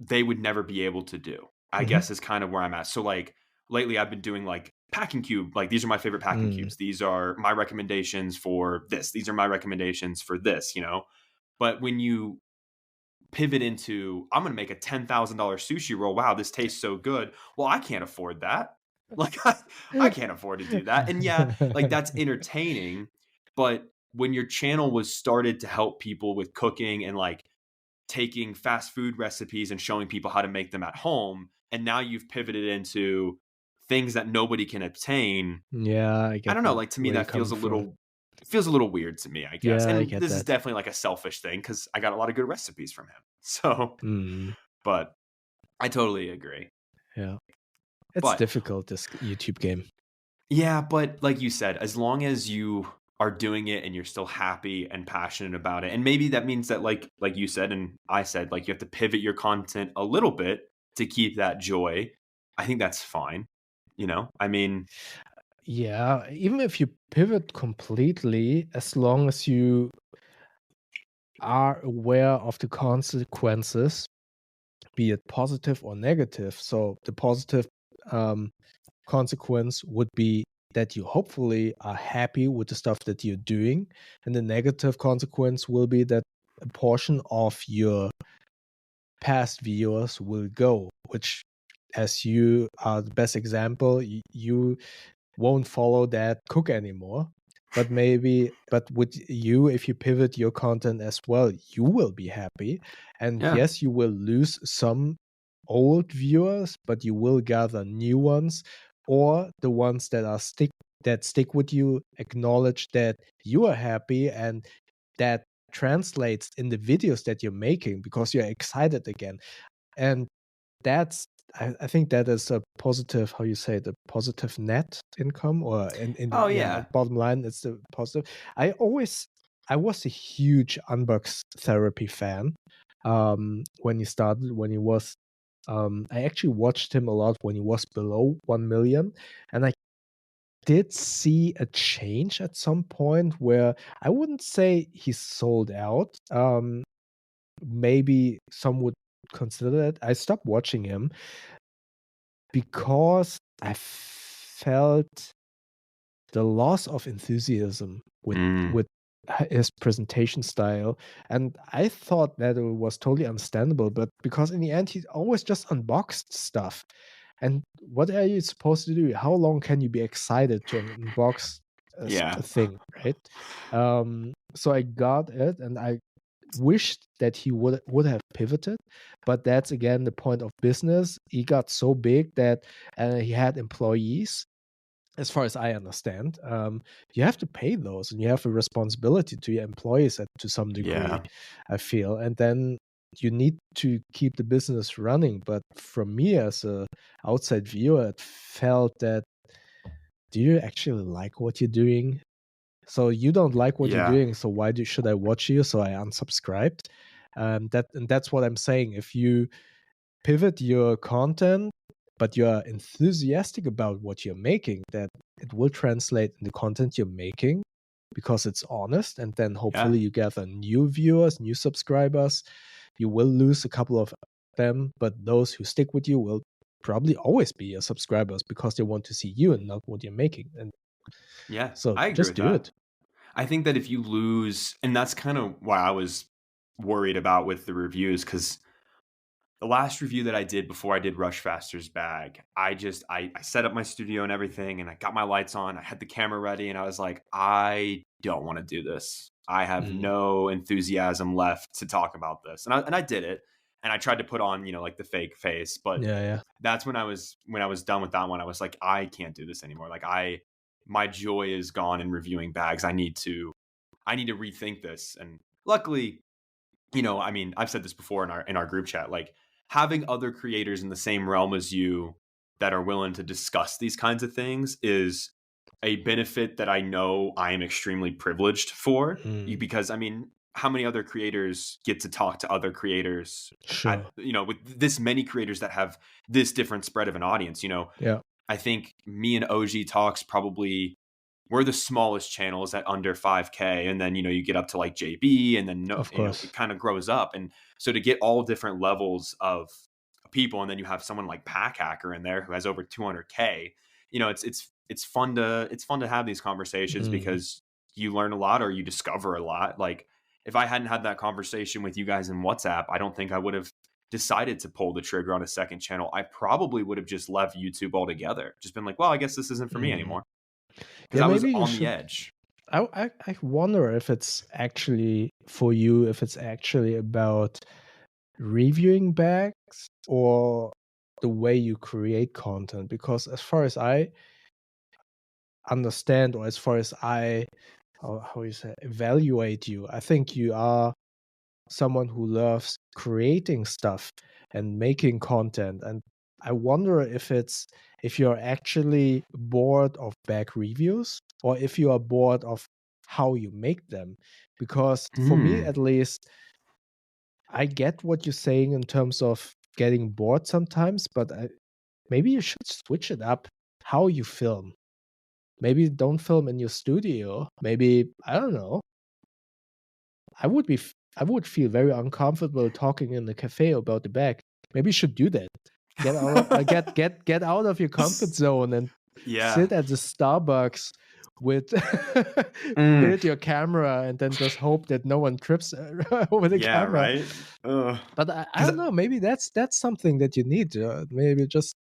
they would never be able to do, I Hmm. guess is kind of where I'm at. So like lately I've been doing like packing cube. Like these are my favorite packing Mm. cubes. These are my recommendations for this. These are my recommendations for this, But when you pivot into, I'm going to make a $10,000 sushi roll. Wow, this tastes so good. Well, I can't afford that. Like I can't afford to do that. And yeah, like that's entertaining, but when your channel was started to help people with cooking and like taking fast food recipes and showing people how to make them at home, and now you've pivoted into things that nobody can obtain. Yeah, I I get don't know, that like to me where you're that coming from. feels a little weird to me, I guess. Yeah, I And get this is that. definitely like a selfish thing cuz I got a lot of good recipes from him. So, Mm. but I totally agree. Yeah, it's But difficult, this YouTube game. yeah, but like you said, as long as you are doing it and you're still happy and passionate about it, and maybe that means that like you said and I said, like you have to pivot your content a little bit to keep that joy. I think that's fine. I mean, Yeah, even if you pivot completely, as long as you are aware of the consequences, be it positive or negative. So the positive um, consequence would be that you hopefully are happy with the stuff that you're doing, and the negative consequence will be that a portion of your past viewers will go, which, as you are the best example, you won't follow that cook anymore. But with you, if you pivot your content as well, you will be happy. And yeah. yes, you will lose some old viewers, but you will gather new ones, or the ones that stick with you acknowledge that you are happy, and that translates in the videos that you're making because you're excited again. And that's I think that is a positive, how you say, the positive net income, or in the, Oh yeah, yeah. bottom line, it's the positive. I was a huge Unbox Therapy fan when he started, when he was I actually watched him a lot when he was below 1 million, and I did see a change at some point where I wouldn't say he sold out. Maybe some would consider that. I stopped watching him because I felt the loss of enthusiasm Mm, with his presentation style, and I thought that it was totally understandable. But because in the end, he always just unboxed stuff, and what are you supposed to do? How long can you be excited to unbox yeah. a thing, right? So I got it, and I wished that he would have pivoted, but that's again the point of business. He got so big that he had employees, as far as I understand. You have to pay those, and you have a responsibility to your employees to some degree, Yeah. I feel, and then you need to keep the business running. But from me as a outside viewer, it felt that, do you actually like what you're doing? So you don't like what you're Yeah. doing, so why should I watch you? So I unsubscribed. That's what I'm saying. If you pivot your content, but you're enthusiastic about what you're making, that it will translate in the content you're making because it's honest, and then Yeah. hopefully you gather new viewers, new subscribers. You will lose a couple of them, but those who stick with you will probably always be your subscribers because they want to see you and not what you're making. And Yeah. so I agree just with do that. it. I think that if you lose, and that's kind of why I was worried about with the reviews, because the last review that I did before I did Rush Faster's bag, I set up my studio and everything, and I got my lights on. I had the camera ready, and I was like, I don't want to do this. I have Mm. no enthusiasm left to talk about this, and I did it, and I tried to put on like the fake face, but Yeah, yeah. that's when I was done with that one. I was like, I can't do this anymore. Like my joy is gone in reviewing bags. I need to rethink this, and luckily I mean, I've said this before in our group chat, like having other creators in the same realm as you that are willing to discuss these kinds of things is a benefit that I know I am extremely privileged for. Mm. Because I mean, how many other creators get to talk to other creators Sure. with this many creators that have this different spread of an audience, Yeah. I think me and OG Talks probably, we're the smallest channels at under 5K. And then, you get up to like JB, and then, Of it course. kind of grows up. And so to get all different levels of people, and then you have someone like Pack Hacker in there who has over 200K, it's fun to have these conversations, Mm. because you learn a lot, or you discover a lot. Like, if I hadn't had that conversation with you guys in WhatsApp, I don't think I would have decided to pull the trigger on a second channel. I probably would have just left YouTube altogether. Just been like, well, I guess this isn't for me Mm. anymore. Because Yeah, I was maybe you on the should. edge. I wonder if it's actually for you, if it's actually about reviewing bags or the way you create content. Because as far as I understand, or as far as I, how you say, evaluate you, I think you are someone who loves creating stuff and making content. And I wonder if you're actually bored of bag reviews, or if you are bored of how you make them. Because for me Hmm. at least, I get what you're saying in terms of getting bored sometimes, but maybe you should switch it up how you film. Maybe don't film in your studio. Maybe, I don't know. I would feel very uncomfortable talking in the cafe about the bag. Maybe you should do that. Get out of your comfort zone and Yeah. sit at the Starbucks with Mm. build your camera and then just hope that no one trips over the Yeah, camera. right? Ugh. But I 'Cause don't know. Maybe that's something that you need. Maybe just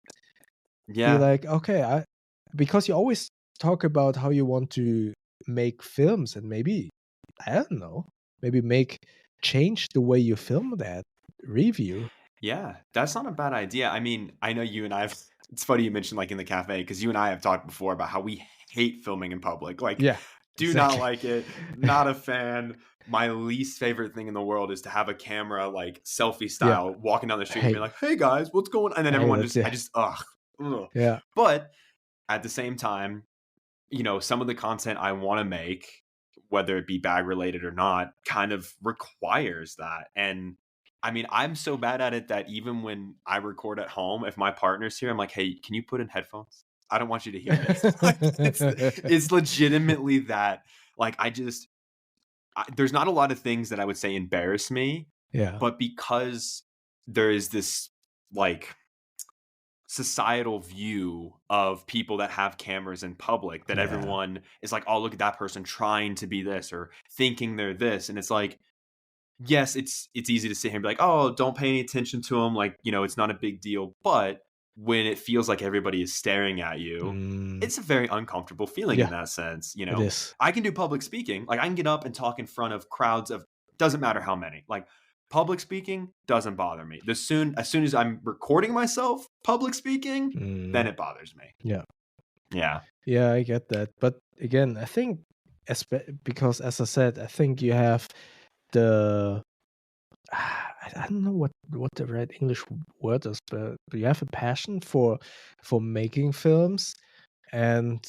be yeah. like, okay, because you always talk about how you want to make films, and maybe, I don't know, maybe change the way you film that review. Yeah, that's not a bad idea. I mean, I know you and I have, it's funny you mentioned like in the cafe, because you and I have talked before about how we hate filming in public. Like, Yeah, do not exactly. like it, not a fan. My least favorite thing in the world is to have a camera like selfie Yeah, style walking down the street and being hey, like, "Hey guys, what's going on?" And then hey, everyone that's just, I yeah, just, ugh, ugh. yeah, But at the same time, some of the content I want to make, whether it be bag related or not, kind of requires that. And I mean, I'm so bad at it that even when I record at home, if my partner's here, I'm like, "Hey, can you put in headphones? I don't want you to hear this." Like, it's legitimately that. Like, there's not a lot of things that I would say embarrass me, yeah, but because there is this like societal view of people that have cameras in public, that yeah, everyone is like, "Oh, look at that person trying to be this or thinking they're this." And it's like, yes, it's easy to sit here and be like, "Oh, don't pay any attention to them." Like, it's not a big deal. But when it feels like everybody is staring at you, mm, it's a very uncomfortable feeling in yeah, that sense. it is. I can do public speaking. Like, I can get up and talk in front of crowds of, doesn't matter how many. Like, public speaking doesn't bother me. As soon as I'm recording myself public speaking, then Mm, it bothers me. yeah, Yeah. yeah, I get that. But again, I think, because as I said, I think you have the I don't know what the right English word is, but you have a passion for making films, and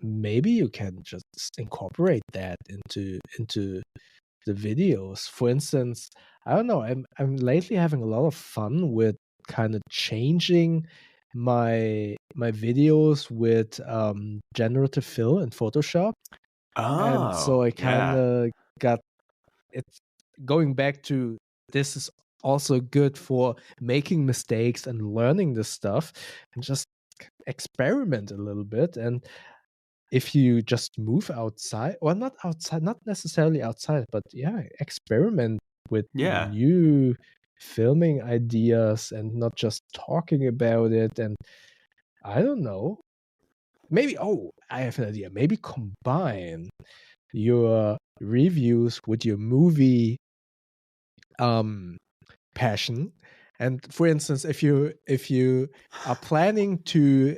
maybe you can just incorporate that into the videos. For instance, I don't know, I'm lately having a lot of fun with kind of changing my videos with generative fill in Photoshop. And so Oh, I kind yeah. of got it's going back to, this is also good for making mistakes and learning this stuff, and just experiment a little bit. And if you just move outside, or not outside, not necessarily outside, but yeah, experiment with Yeah. new filming ideas and not just talking about it. And I don't know, maybe, oh, I have an idea, maybe combine your reviews with your movie passion. And for instance, if you are planning to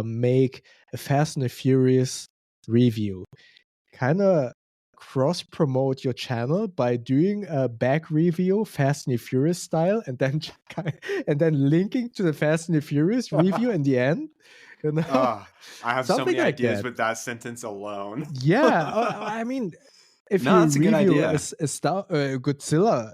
make a Fast and the Furious review, kind of cross promote your channel by doing a back review Fast and the Furious style, and then and then linking to the Fast and the Furious review in the end, you know, Ah, I have so something many like ideas that. with that sentence alone. Yeah, I mean, if No, you that's a good review idea. Godzilla,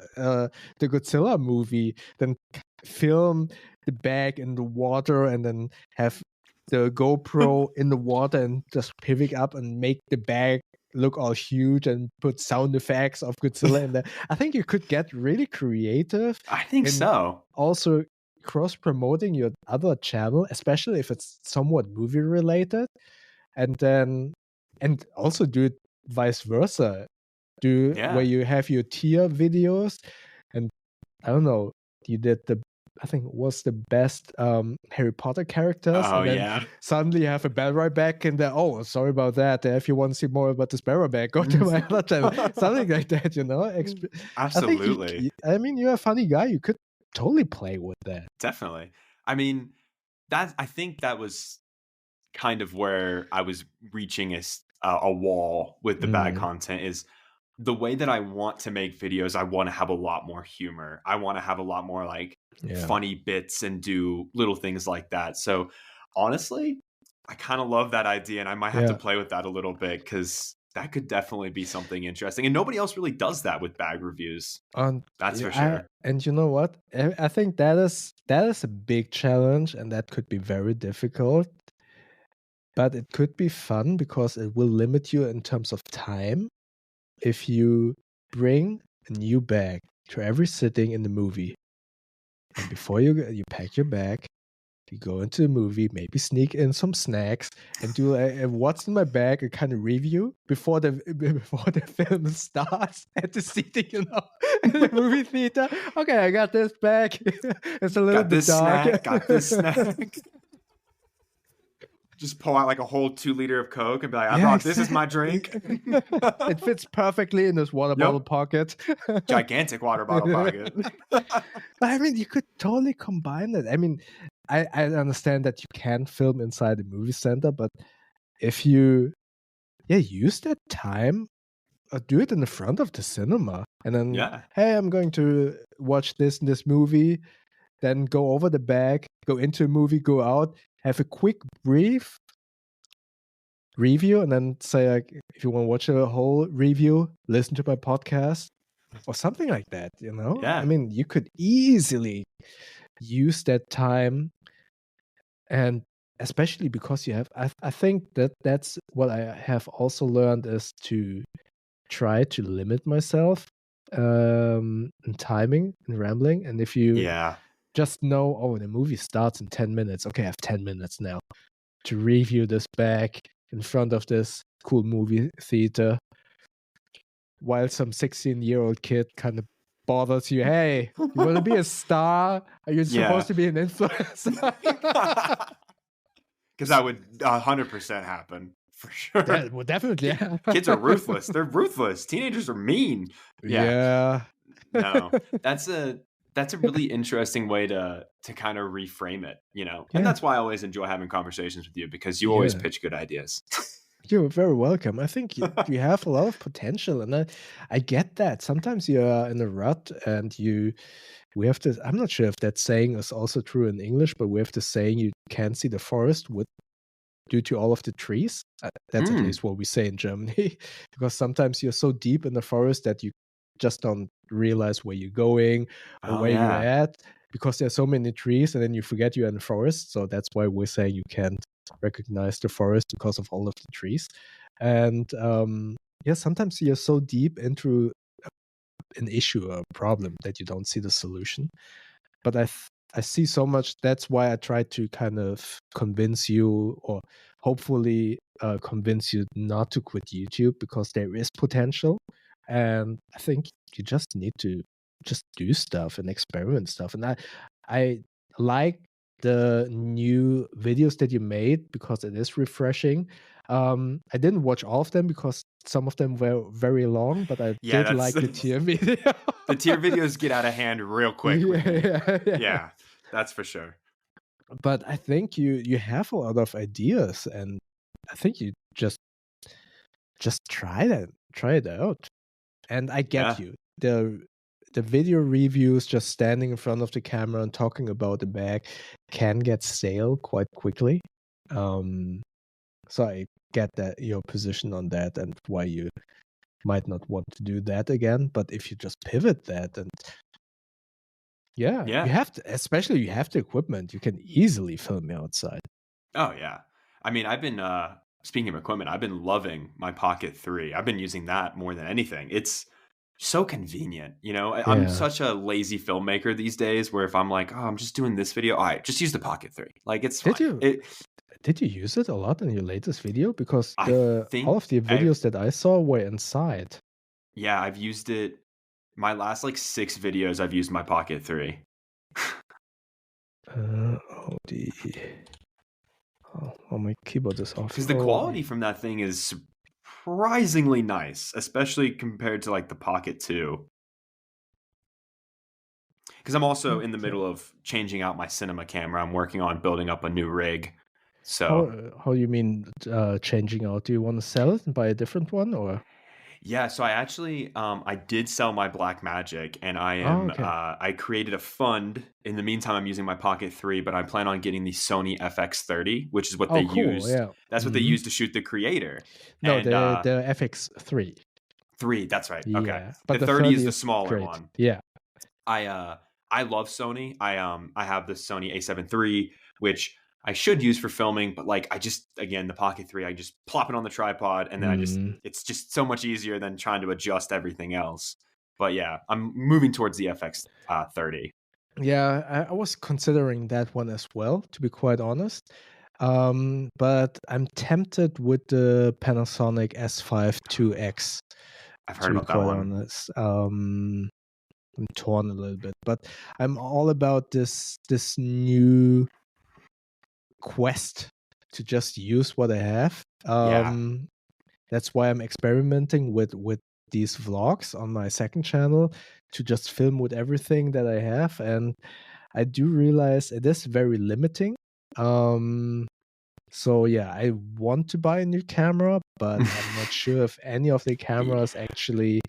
the Godzilla movie, then film the bag in the water, and then have the GoPro in the water and just pivot up and make the bag look all huge and put sound effects of Godzilla in there. I think you could get really creative. I think and so. Also cross promoting your other channel, especially if it's somewhat movie related, and also do it vice versa. Where you have your tier videos, and I don't know, you did I think it was the best Harry Potter characters, Oh and then yeah. suddenly you have a battle back and oh, sorry about that. If you want to see more about the Sparrowback, go to my other channel. Something like that, Absolutely. I mean, you're a funny guy. You could totally play with that. Definitely. I mean, I think that was kind of where I was reaching a wall with the bad content is the way that I want to make videos. I want to have a lot more humor. I want to have a lot more like funny bits and do little things like that. So honestly, I kind of love that idea, and I might have to play with that a little bit because that could definitely be something interesting. And nobody else really does that with bag reviews. That's for sure. And you know what? I think that is a big challenge, and that could be very difficult. But it could be fun because it will limit you in terms of time. If you bring a new bag to every sitting in the movie, and before you pack your bag, you go into the movie, maybe sneak in some snacks, and do a what's in my bag, a kind of review before the film starts at the seating, in the movie theater. Okay, I got this bag. It's a little bit dark. Got this snack. Just pull out like a whole 2 liter of Coke and be like, I brought this as my drink. It fits perfectly in this water bottle pocket. Gigantic water bottle pocket. But I mean, you could totally combine it. I mean, I understand that you can film inside the movie center, but if you use that time, do it in the front of the cinema. And then, hey, I'm going to watch this movie, then go over the bag, go into a movie, go out, have a quick brief review, and then say, like, if you want to watch a whole review, listen to my podcast or something like that, I mean, you could easily use that time, and especially because you have I think that's what I have also learned, is to try to limit myself in timing and rambling. And if you just know, oh, the movie starts in 10 minutes. Okay, I have 10 minutes now to review this bag in front of this cool movie theater, while some 16-year-old kid kind of bothers you. Hey, you want to be a star? Are you supposed to be an influencer? Because that would 100% happen. For sure. That would definitely. Yeah. Kids are ruthless. They're ruthless. Teenagers are mean. No, that's a really interesting way to kind of reframe it, and that's why I always enjoy having conversations with you, because you always pitch good ideas. You're very welcome. I think you have a lot of potential, and I get that. Sometimes you're in a rut, and we have to. I'm not sure if that saying is also true in English, but we have the saying you can't see the forest due to all of the trees. That's at least what we say in Germany, because sometimes you're so deep in the forest that you just don't realize where you're going or where you're at, because there's so many trees, and then you forget you're in the forest. So that's why we're saying you can't recognize the forest because of all of the trees. And sometimes you're so deep into an issue or a problem that you don't see the solution. But I see so much. That's why I try to kind of convince you, or hopefully convince you not to quit YouTube, because there is potential. And I think you just need to just do stuff and experiment stuff. And I like the new videos that you made, because it is refreshing. I didn't watch all of them because some of them were very long, but I did like the tier video. The tier videos get out of hand real quick. Yeah, that's for sure. But I think you have a lot of ideas, and I think you just try it out. And I get you. The video reviews, just standing in front of the camera and talking about the bag, can get stale quite quickly. So I get that, your position on that, and why you might not want to do that again. But if you just pivot that, and you have to, especially you have the equipment, you can easily film outside. Oh yeah. I mean, I've been speaking of equipment, I've been loving my Pocket 3. I've been using that more than anything. It's so convenient, you know. I'm Yeah. such a lazy filmmaker these days where if I'm like, "Oh, I'm just doing this video." All right, just use the Pocket 3. Like it's Did fine. you did you use it a lot in your latest video? Because I the all think of the videos that I saw were inside. I've used it my last like 6 videos I've used my Pocket 3. Odie. Oh, my keyboard is off. Cuz the quality from that thing is surprisingly nice, especially compared to like the Pocket 2. Because I'm also in the Okay. middle of changing out my cinema camera. I'm working on building up a new rig. How So, how you mean changing out? Do you want to sell it and buy a different one, or? yeah, so I actually I did sell my Black Magic and Oh, okay. I created a fund. In the meantime, I'm using my Pocket 3, but I plan on getting the Sony FX30, which is what they Oh, cool. used. Yeah. That's what they Mhm. used to shoot the Creator. No, And the FX3. 3, that's right. Okay. Yeah, The but the 30 is 30 the is smaller great. one. Yeah. I love Sony. I have the Sony A7 III, which I should use for filming, but like I just again the Pocket 3, I just plop it on the tripod and then Mm. it's just so much easier than trying to adjust everything else. But yeah, I'm moving towards the FX 30. Yeah, I was considering that one as well, to be quite honest. But I'm tempted with the Panasonic S5 2X, I've to heard be about that quite one. honest. I'm torn a little bit, but I'm all about this new quest to just use what I have. Yeah. That's why I'm experimenting with these vlogs on my second channel to just film with everything that I have, and I do realize it is very limiting. So yeah, I want to buy a new camera, but I'm not sure if any of the cameras actually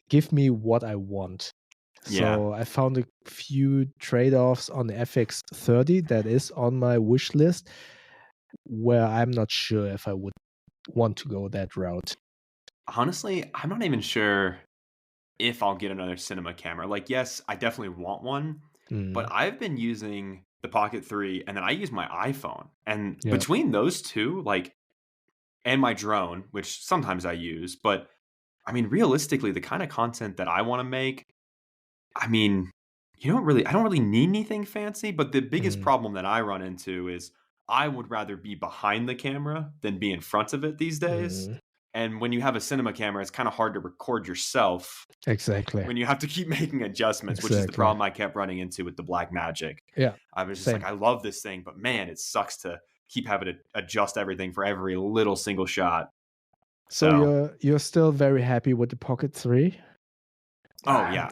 give me what I want. Yeah. So I found a few trade-offs on the FX30 that is on my wish list, where I'm not sure if I would want to go that route. Honestly, I'm not even sure if I'll get another cinema camera. Like, yes, I definitely want one, but Mm, I've been using the Pocket 3 and then I use my iPhone. And yeah. between those two, like, and my drone, which sometimes I use, but I mean, realistically, the kind of content that I want to make, I mean, I don't really need anything fancy, but the biggest Mm, problem that I run into is I would rather be behind the camera than be in front of it these days. mm, And when you have a cinema camera, it's kind of hard to record yourself exactly. when you have to keep making adjustments, which is the Exactly. problem I kept running into with the Black Magic. Yeah. I was just like, Same. I love this thing, but man, it sucks to keep having to adjust everything for every little single shot. So So, you're still very happy with the Pocket 3? oh Ah, yeah,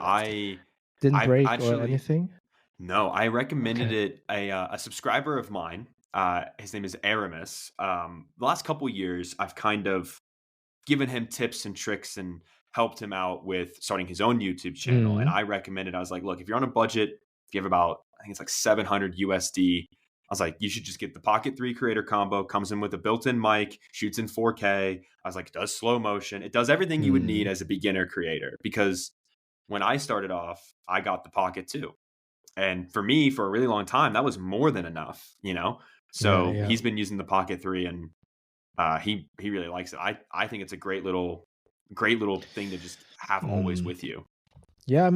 didn't I've break or actually anything? no, I recommended Okay. it a subscriber of mine. His name is Aramis. The last couple years, I've kind of given him tips and tricks and helped him out with starting his own YouTube channel. And Mm, I recommended, I was like, look, if you're on a budget, if you have about, I think it's like 700 USD, I was like, you should just get the Pocket 3 Creator combo. Comes in with a built-in mic, shoots in 4K. I was like, it does slow motion. It does everything you would need mm, as a beginner creator. Because when I started off, I got the Pocket 2. And for me, for a really long time, that was more than enough, you know? yeah, So yeah. he's been using the Pocket 3 and he really likes it. I think it's a great little thing to just have always Mm. with you. Yeah,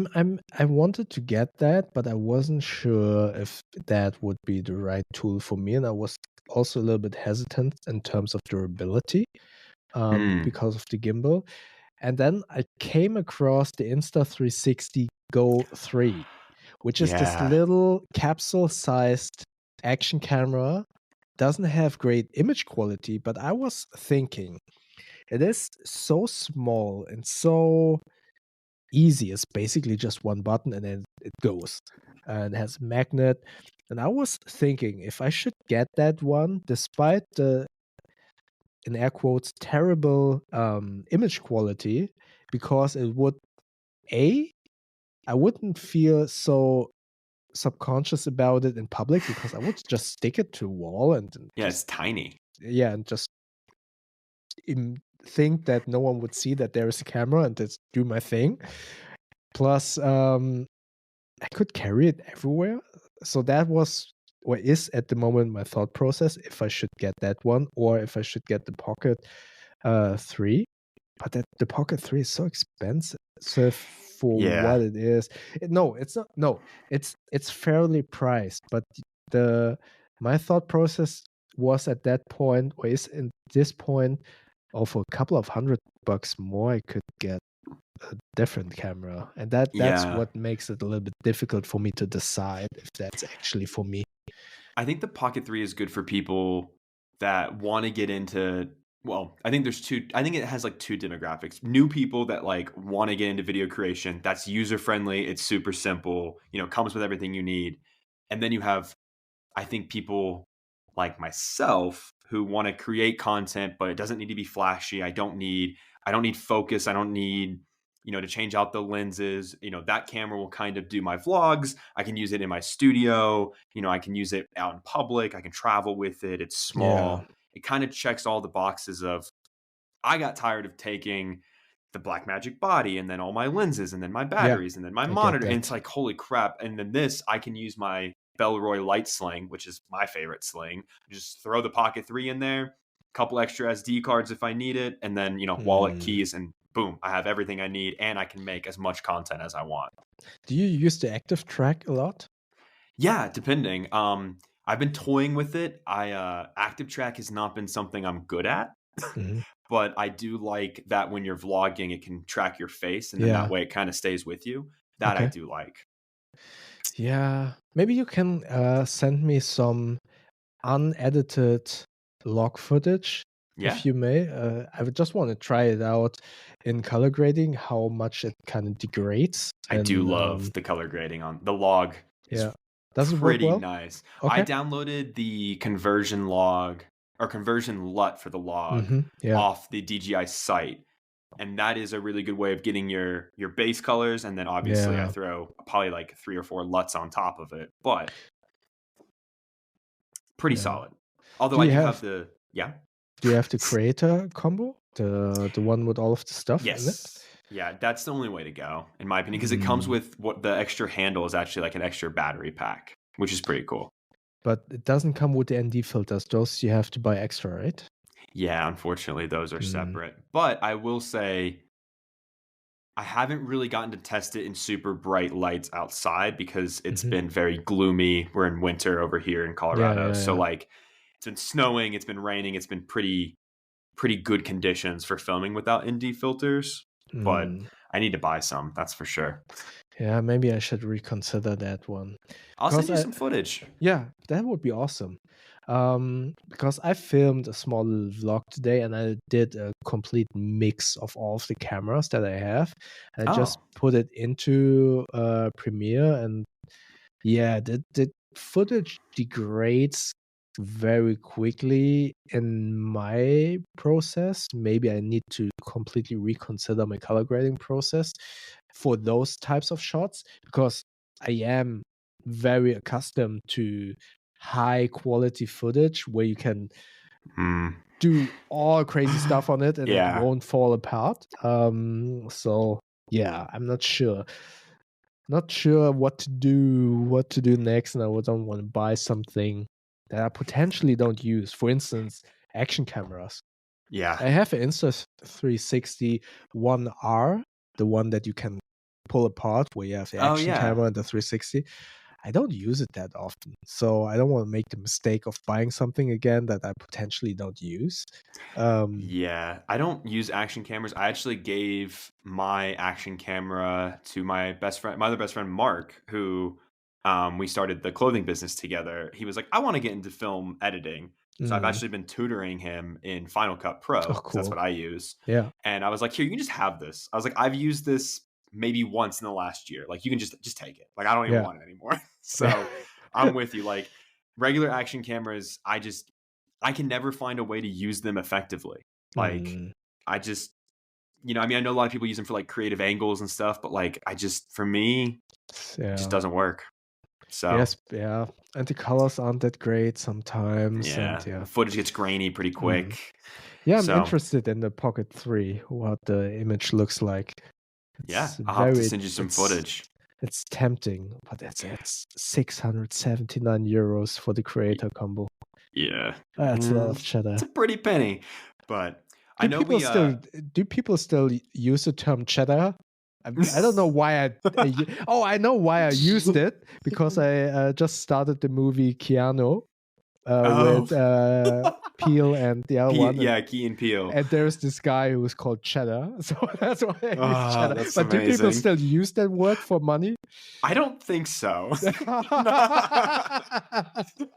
I wanted to get that, but I wasn't sure if that would be the right tool for me, and I was also a little bit hesitant in terms of durability, Mm, because of the gimbal. And then I came across the Insta360 Go 3, which is this yeah. little capsule-sized action camera. Doesn't have great image quality, but I was thinking it is so small and so easy. It's basically just one button and then it goes. And it has a magnet. And I was thinking if I should get that one, despite the, in air quotes, terrible image quality, because it would, A, I wouldn't feel so subconscious about it in public because I would just stick it to a wall and Yeah, just, it's tiny. yeah, and just think that no one would see that there is a camera and just do my thing. Plus, I could carry it everywhere. So that was or is at the moment my thought process if I should get that one or if I should get the Pocket 3. But the Pocket 3 is so expensive for Yeah. what it is. No, it's not. No, it's fairly priced. But my thought process was at that point, or is in this point, for a couple of $100 more, I could get a different camera, and that's Yeah. what makes it a little bit difficult for me to decide if that's actually for me. I think the Pocket 3 is good for people that want to get into, well, I think it has like two demographics. New people that like want to get into video creation, that's user friendly, it's super simple, comes with everything you need. And then you have, I think, people like myself who want to create content, but it doesn't need to be flashy. I don't need focus. I don't need, to change out the lenses. That camera will kind of do my vlogs. I can use it in my studio. I can use it out in public. I can travel with it. It's Yeah, small. It kind of checks all the boxes of, I got tired of taking the Blackmagic body and then all my lenses and then my yeah, batteries and then my I get monitor. And it's that. like, holy crap. And then this, I can use my Bellroy light sling, which is my favorite sling. Just throw the Pocket 3 in there, couple extra SD cards if I need it, and then, wallet, Mm. keys, and boom, I have everything I need and I can make as much content as I want. Do you use the active track a lot? Yeah, depending. I've been toying with it. Active track has not been something I'm good at. Mhm. But I do like that when you're vlogging, it can track your face, and then Yeah. that way it kind of stays with you. That I Okay. do like. Yeah. Maybe you can send me some unedited log footage, Yeah, if you may. I would just want to try it out in color grading, how much it kind of degrades. I do And love the color grading on the log. Is yeah, does it work pretty well? nice. I Okay. downloaded the conversion log or conversion LUT for the log Yeah. off the DJI site. And that is a really good way of getting your base colors. And then obviously I Yeah. throw probably like 3 or 4 LUTs on top of it. But pretty Yeah. solid. Although Do I you do have have the, yeah. do you have the creator combo? The one with all of the stuff in it? Yes. Yeah, that's the only way to go, in my opinion, because it comes Mm. with what the extra handle is actually like an extra battery pack, which is pretty cool. But it doesn't come with the ND filters. Those you have to buy extra, right? Yeah, unfortunately, those are Mm. separate. But I will say, I haven't really gotten to test it in super bright lights outside because it's Mhm. been very gloomy. We're in winter over here in Colorado. So, Yeah. like, it's been snowing, it's been raining, it's been pretty good conditions for filming without ND filters. But Mm. I need to buy some, that's for sure. Yeah, maybe I should reconsider that one. I'll send Because you some footage. yeah, that would be awesome. Because I filmed a small little vlog today and I did a complete mix of all of the cameras that I have. And I Oh, just put it into Premiere, and yeah, the footage degrades very quickly in my process. Maybe I need to completely reconsider my color grading process for those types of shots, because I am very accustomed to high quality footage where you can do all crazy stuff on it and it yeah. won't fall apart. So yeah, I'm not sure what to do next, and I don't want to buy something that I potentially don't use. For instance, action cameras. Yeah. I have an Insta360 1R, the one that you can pull apart where you have the Oh, action yeah. camera and the 360. I don't use it that often, so I don't want to make the mistake of buying something again that I potentially don't use. Yeah, I don't use action cameras. I actually gave my action camera to my best friend, my other best friend, Mark, who we started the clothing business together. He was like, I want to get into film editing. So I've mm, actually been tutoring him in Final Cut Pro oh, because that's cool. what I use. Yeah. And I was like, here, you can just have this. I was like, I've used this maybe once in the last year. Like, you can just take it. Like, I don't even Yeah. want it anymore. Yeah. So I'm with you. Like, regular action cameras, I can never find a way to use them effectively. Like, Mm, I just, I mean, I know a lot of people use them for like creative angles and stuff, but like, for me, it just yeah. doesn't work. So, Yes, yeah. And the colors aren't that great sometimes, and yeah, yeah. the footage gets grainy pretty Mm. quick. Yeah, I'm So, interested in the Pocket 3, what the image looks like. yeah, It's I'll have to very send you some it's footage. It's tempting, but it's 679 euros for the creator combo. Yeah. That's a lot of cheddar. It's a pretty penny. But I know we Do people still use the term cheddar? I don't know why I know why I used it, because I just started the movie Keanu with Peel and the other one. Key and Peele. And there's this guy who is called Cheddar. So that's why I use cheddar. That's But do people amazing. still use that word for money? I don't think so.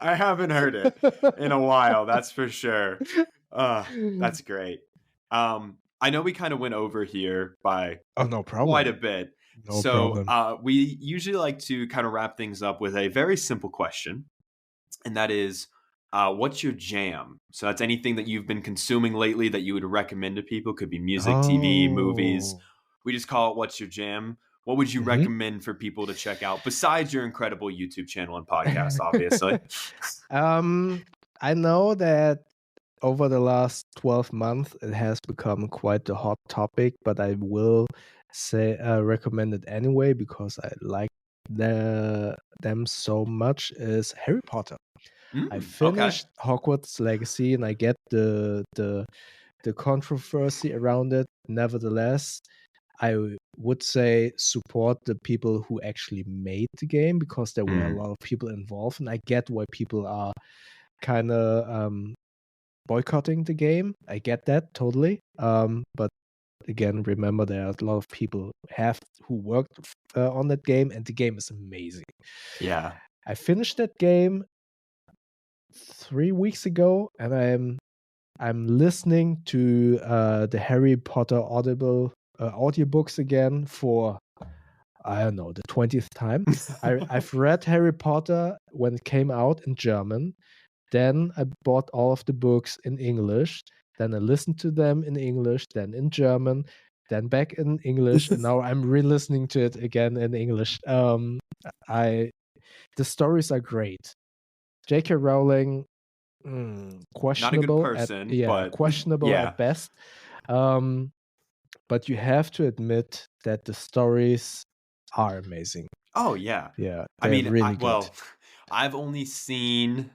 I haven't heard it in a while, that's for sure. That's great. I know we kind of went over here by no problem. quite a bit. No problem. We usually like to kind of wrap things up with a very simple question, and that is, what's your jam? So that's anything that you've been consuming lately that you would recommend to people. Could be music, TV, movies. We just call it what's your jam. What would you recommend for people to check out besides your incredible YouTube channel and podcast, obviously? I know that over the last 12 months, it has become quite a hot topic, but I will say recommend it anyway because I like them so much, is Harry Potter. I finished Hogwarts Legacy and I get the controversy around it. Nevertheless, I would say support the people who actually made the game, because there were a lot of people involved, and I get why people are kind of boycotting the game. I get that totally. But again, remember there are a lot of people who worked on that game, and the game is amazing. Yeah. I finished that game 3 weeks ago, and I'm listening to the Harry Potter audiobooks again for, I don't know, the 20th time. I've read Harry Potter when it came out in German. Then I bought all of the books in English. Then I listened to them in English, then in German, then back in English, and now I'm re-listening to it again in English. The stories are great. J.K. Rowling, questionable. Not a good person, but questionable at best. But you have to admit that the stories are amazing. Oh yeah, yeah. I mean, really good. I've only seen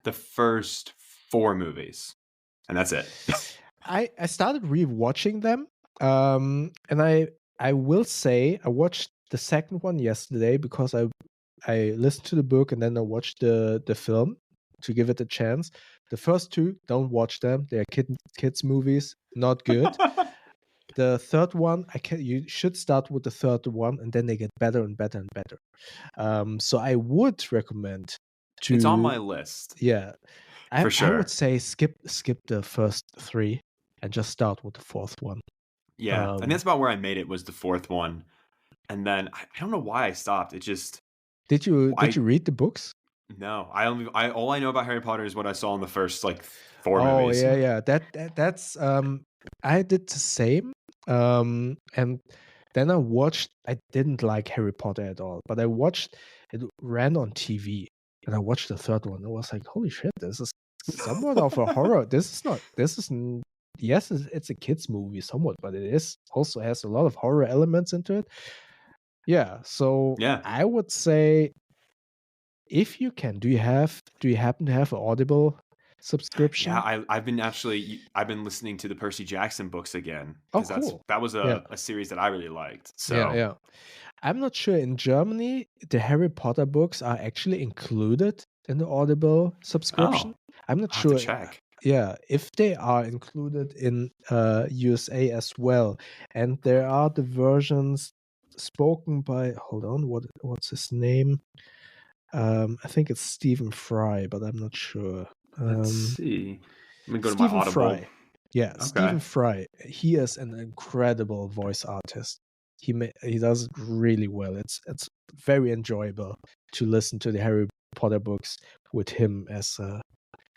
the first 4 movies, and that's it. I started rewatching them, and I will say I watched the second one yesterday because I listened to the book and then I watched the film to give it a chance. The first 2, don't watch them. They're kids movies, not good. The third one, you should start with the third one, and then they get better and better and better. So I would recommend to. It's on my list. Yeah, for sure. I would say skip the first 3 and just start with the 4th one. Yeah, and that's about where I made it, was the 4th one, and then I don't know why I stopped. It just. Did you read the books? No, all I know about Harry Potter is what I saw in the first 4 movies. Oh yeah. That's I did the same. And then I didn't like Harry Potter at all, but I watched it ran on TV, and I watched the 3rd one. I was like, holy shit, this is somewhat of a horror. Yes, it's a kids movie somewhat, but it also has a lot of horror elements into it. Yeah, so I would say, if you can, do you happen to have an Audible subscription? Yeah, I've been listening to the Percy Jackson books again. Oh, cool. That was a series that I really liked. So yeah. I'm not sure in Germany the Harry Potter books are actually included in the Audible subscription. I'm not sure. Have to check. Yeah, if they are included in USA as well, and there are the versions spoken by. Hold on, what's his name? I think it's Stephen Fry, but I'm not sure. Let's see. Let me go Stephen to my Audible. Fry. Yeah, okay. Stephen Fry. He is an incredible voice artist. He does it really well. It's very enjoyable to listen to the Harry Potter books with him as a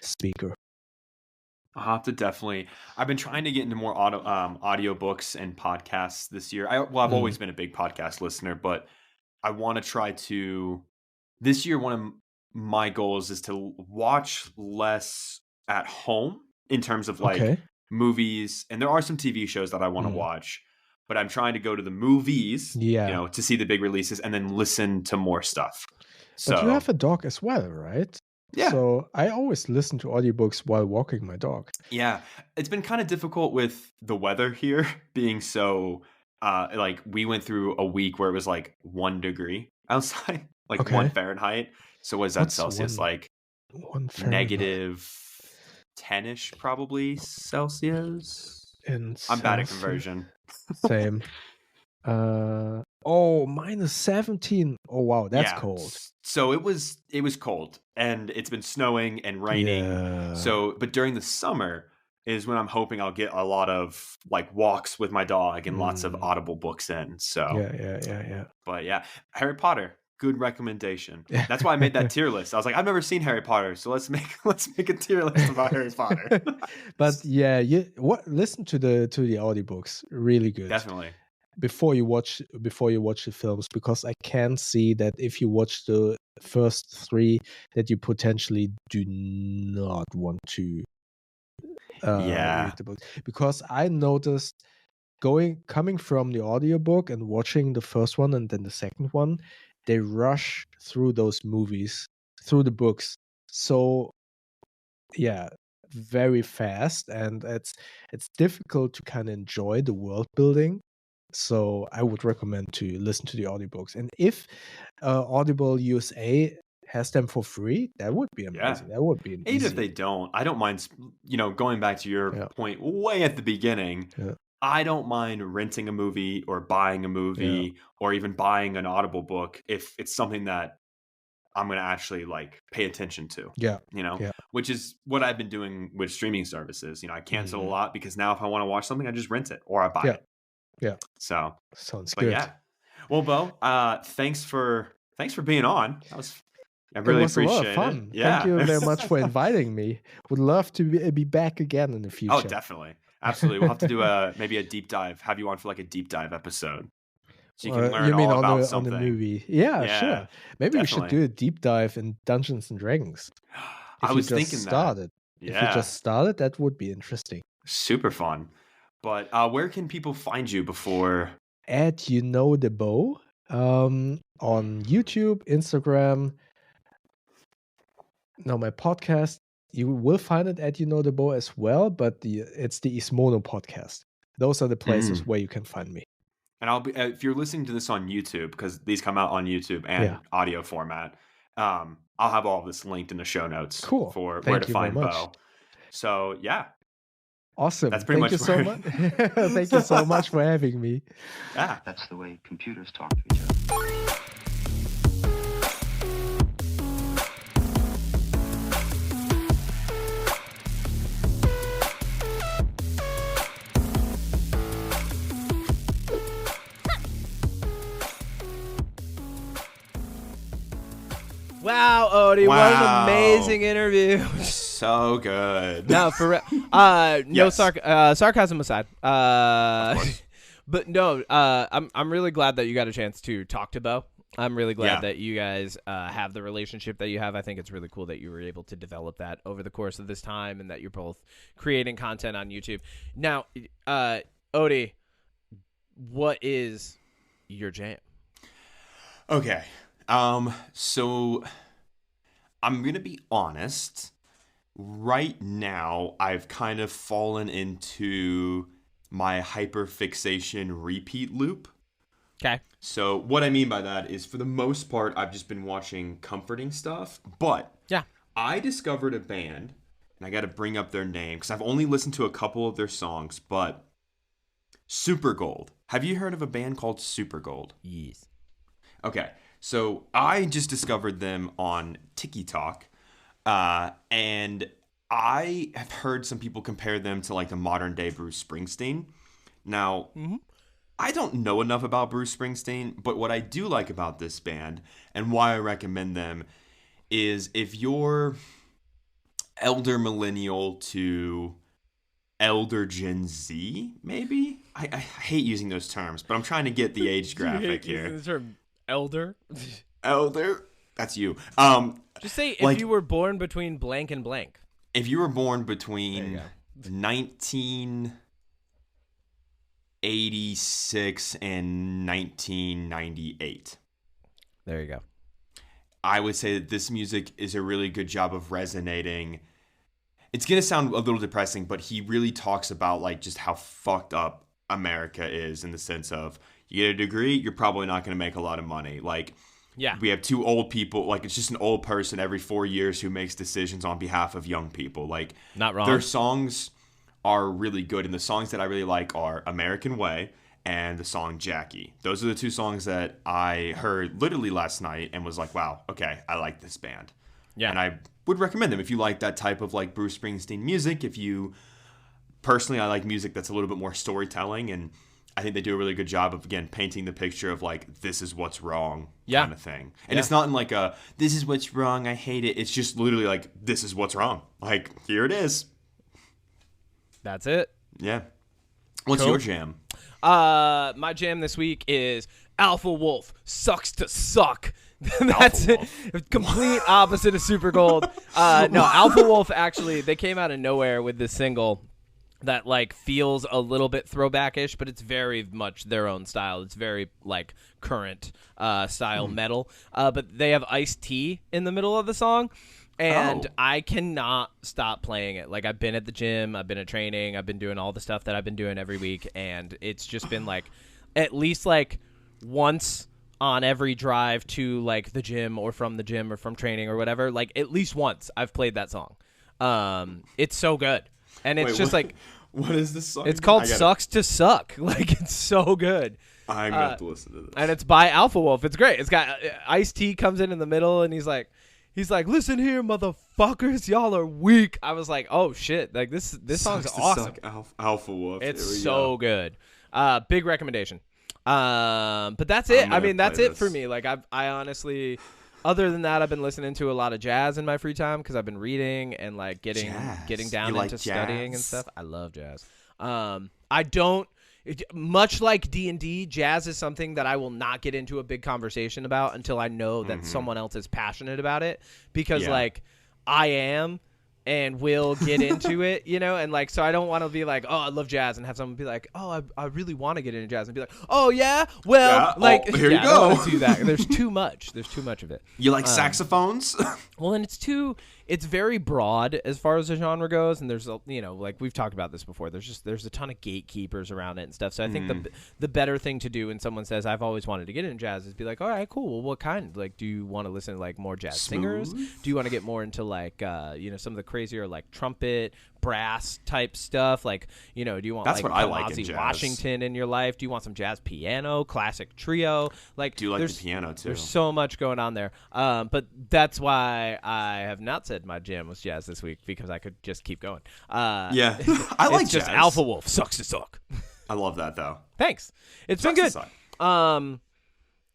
speaker. I'll have to definitely. I've been trying to get into more audio books and podcasts this year. I've always been a big podcast listener, but I want to try to. This year, one of my goals is to watch less at home in terms of movies, and there are some TV shows that I want to watch, but I'm trying to go to the movies, Yeah. to see the big releases and then listen to more stuff. But you So have a dog as well, right? yeah. So I always listen to audiobooks while walking my dog. Yeah, it's been kind of difficult with the weather here being so like we went through a week where it was like 1 degree outside, like 1 Okay. Fahrenheit. So what is that What's Celsius? Like one Fahrenheit negative 10ish probably Celsius. in I'm bad at Celsius? conversion. Same. -17. Oh wow, that's Yeah. cold. So it was cold and it's been snowing and raining. Yeah. So but during the summer is when I'm hoping I'll get a lot of like walks with my dog and lots of audible books in. So Yeah. but yeah, Harry Potter, good recommendation. That's why I made that tier list. I was like, I've never seen Harry Potter, so let's make a tier list about Harry Potter. But yeah, listen to the audiobooks. Really good. Definitely. Before you watch the films, because I can see that if you watch the first 3 that you potentially do not want to Yeah. read the book, because I noticed coming from the audiobook and watching the first one and then the second one, they rush through those movies, through the books, so yeah, very fast, and it's difficult to kind of enjoy the world building. So I would recommend to listen to the audiobooks, and if Audible USA has them for free, that would be amazing. That would be an Even if easy. they don't, I don't mind, going back to your Yeah. point way at the beginning, Yeah. I don't mind renting a movie or buying a movie or even buying an Audible book if it's something that I'm going to actually like pay attention to, Yeah. which is what I've been doing with streaming services. I cancel a lot because now if I want to watch something, I just rent it or I buy it. Yeah. So Sounds but good. yeah. Well, Bo, thanks for being on. I It really was a lot of appreciate fun. it. Yeah. Thank you very much for inviting me. Would love to be back again in the future. Oh, definitely. Absolutely. We'll have to do maybe a deep dive, have you on for like a deep dive episode. So you can learn you mean all about on something. the movie? Yeah, sure. Maybe we should definitely. do a deep dive in Dungeons and Dragons. I was thinking started. that. If you Yeah. just started, that would be interesting. Super fun. But where can people find you before? At You Know the Bow on YouTube, Instagram. No, my podcast. You will find it at You Know the Bow as well, but it's the Ismono podcast. Those are the places where you can find me. And I'll be if you're listening to this on YouTube, because these come out on YouTube and audio format. I'll have all of this linked in the show notes for where to find Bo. So yeah. Awesome. That's pretty much so much. Thank you so much for having me. Yeah. That's the way computers talk to each other. Wow, Odie, what an amazing interview. So good. No, for real. No sarcasm aside. But no, I'm really glad that you got a chance to talk to Bo. I'm really glad that you guys have the relationship that you have. I think it's really cool that you were able to develop that over the course of this time and that you're both creating content on YouTube. Now, Odie, what is your jam? Okay. So I'm going to be honest. Right now, I've kind of fallen into my hyperfixation repeat loop. Okay. So what I mean by that is, for the most part, I've just been watching comforting stuff. But I discovered a band, and I got to bring up their name because I've only listened to a couple of their songs, but Super Gold. Have you heard of a band called Super Gold? Yes. Okay. So I just discovered them on TikTok, and I have heard some people compare them to like the modern day Bruce Springsteen. Now, I don't know enough about Bruce Springsteen, but what I do like about this band and why I recommend them is if you're elder millennial to elder Gen Z, maybe? I hate using those terms, but I'm trying to get the age graphic here. The term elder? Elder? That's you. Just say if you were born between blank and blank. If you were born between '86 and 1998. There you go. I would say that this music is a really good job of resonating. It's going to sound a little depressing, but he really talks about like just how fucked up America is in the sense of you get a degree, you're probably not going to make a lot of money. Like, Yeah. we have two old people, like it's just an old person every 4 years who makes decisions on behalf of young people. Like, Not wrong. their songs are really good, and the songs that I really like are American Way and the song Jackie. Those are the two songs that I heard literally last night and was like, wow, okay, I like this band. Yeah. And I would recommend them if you like that type of like Bruce Springsteen music. If you, personally, I like music that's a little bit more storytelling, and I think they do a really good job of, again, painting the picture of like, this is what's wrong kind of thing. And it's not in like a, this is what's wrong, I hate it. It's just literally like, this is what's wrong. Like, here it is. That's it. Yeah. What's Cool. your jam? My jam this week is Alpha Wolf Sucks to Suck. That's it. Complete opposite of Super Gold. No, Alpha Wolf actually, they came out of nowhere with this single that like feels a little bit throwback-ish, but it's very much their own style. It's very like current style metal. But they have iced tea in the middle of the song. And I cannot stop playing it. Like, I've been at the gym, I've been at training, I've been doing all the stuff that I've been doing every week, and it's just been like at least like once on every drive to like the gym or from the gym or from training or whatever, like at least once I've played that song. It's so good. And it's just like, what is this song? it's called Sucks to Suck. Like, it's so good. I'm going to have to listen to this. And it's by Alpha Wolf. It's great. It's got Ice-T comes in the middle, and he's like, listen here, motherfuckers, y'all are weak. I was like, oh shit, like this song's awesome. Alpha Wolf. It's so good. Big recommendation. But that's it. I mean, that's it for me. Like, I honestly, other than that, I've been listening to a lot of jazz in my free time because I've been reading and like getting down into studying and stuff. I love jazz. I don't. Much like D&D, jazz is something that I will not get into a big conversation about until I know that someone else is passionate about it, because like I am and will get into it, you know, and like, so I don't want to be like, oh, I love jazz, and have someone be like, oh, I really want to get into jazz, and be like, oh yeah, well, like, here you go. I don't want to do that. There's too much of it. You like saxophones? Well, and it's very broad as far as the genre goes, and there's like we've talked about this before. There's a ton of gatekeepers around it and stuff. So I think the better thing to do when someone says I've always wanted to get into jazz is be like, all right, cool. Well, what kind? Like, do you want to listen to like more jazz singers? Do you want to get more into like some of the crazier like trumpet, brass type stuff? Like, do you want That's like what I like in Kamasi jazz. Washington in your life? Do you want some jazz piano, classic trio? Like, Do you like the piano too? There's so much going on there. But that's why I have not said my jam was jazz this week, because I could just keep going. Yeah, I like it's just jazz. Alpha Wolf Sucks to Suck. I love that though. Thanks. It's Sucks been to good. suck.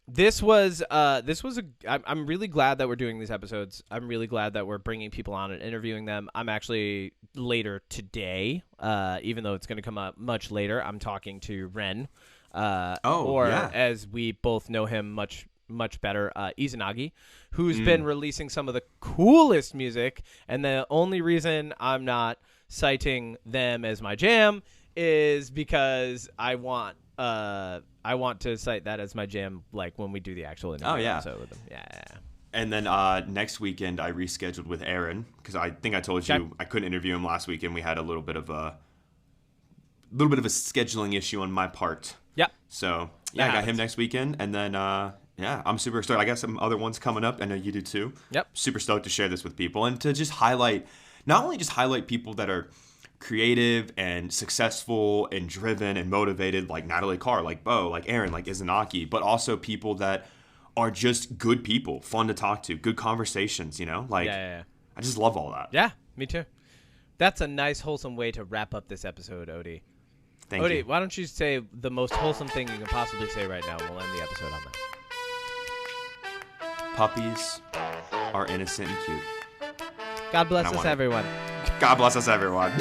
This was I'm really glad that we're doing these episodes. I'm really glad that we're bringing people on and interviewing them. I'm actually later today, even though it's going to come up much later, I'm talking to Ren, as we both know him much better, Izanagi, who's been releasing some of the coolest music, and the only reason I'm not citing them as my jam is because I want to cite that as my jam, like when we do the actual interview episode with them. Yeah. And then next weekend I rescheduled with Aaron, because I think I told you I couldn't interview him last weekend. We had a little bit of a scheduling issue on my part. Yep. So I got him next weekend, and then I'm super stoked. I got some other ones coming up. I know you do too. Yep. Super stoked to share this with people and to just highlight, not only just highlight people that are creative and successful and driven and motivated, like Natalie Carr, like Bo, like Aaron, like Izanaki, but also people that are just good people, fun to talk to, good conversations, Like, I just love all that. Yeah, me too. That's a nice, wholesome way to wrap up this episode, Odie. Thank you. Odie, why don't you say the most wholesome thing you can possibly say right now? We'll end the episode on that. Puppies are innocent and cute. God bless us, everyone. God bless us, everyone.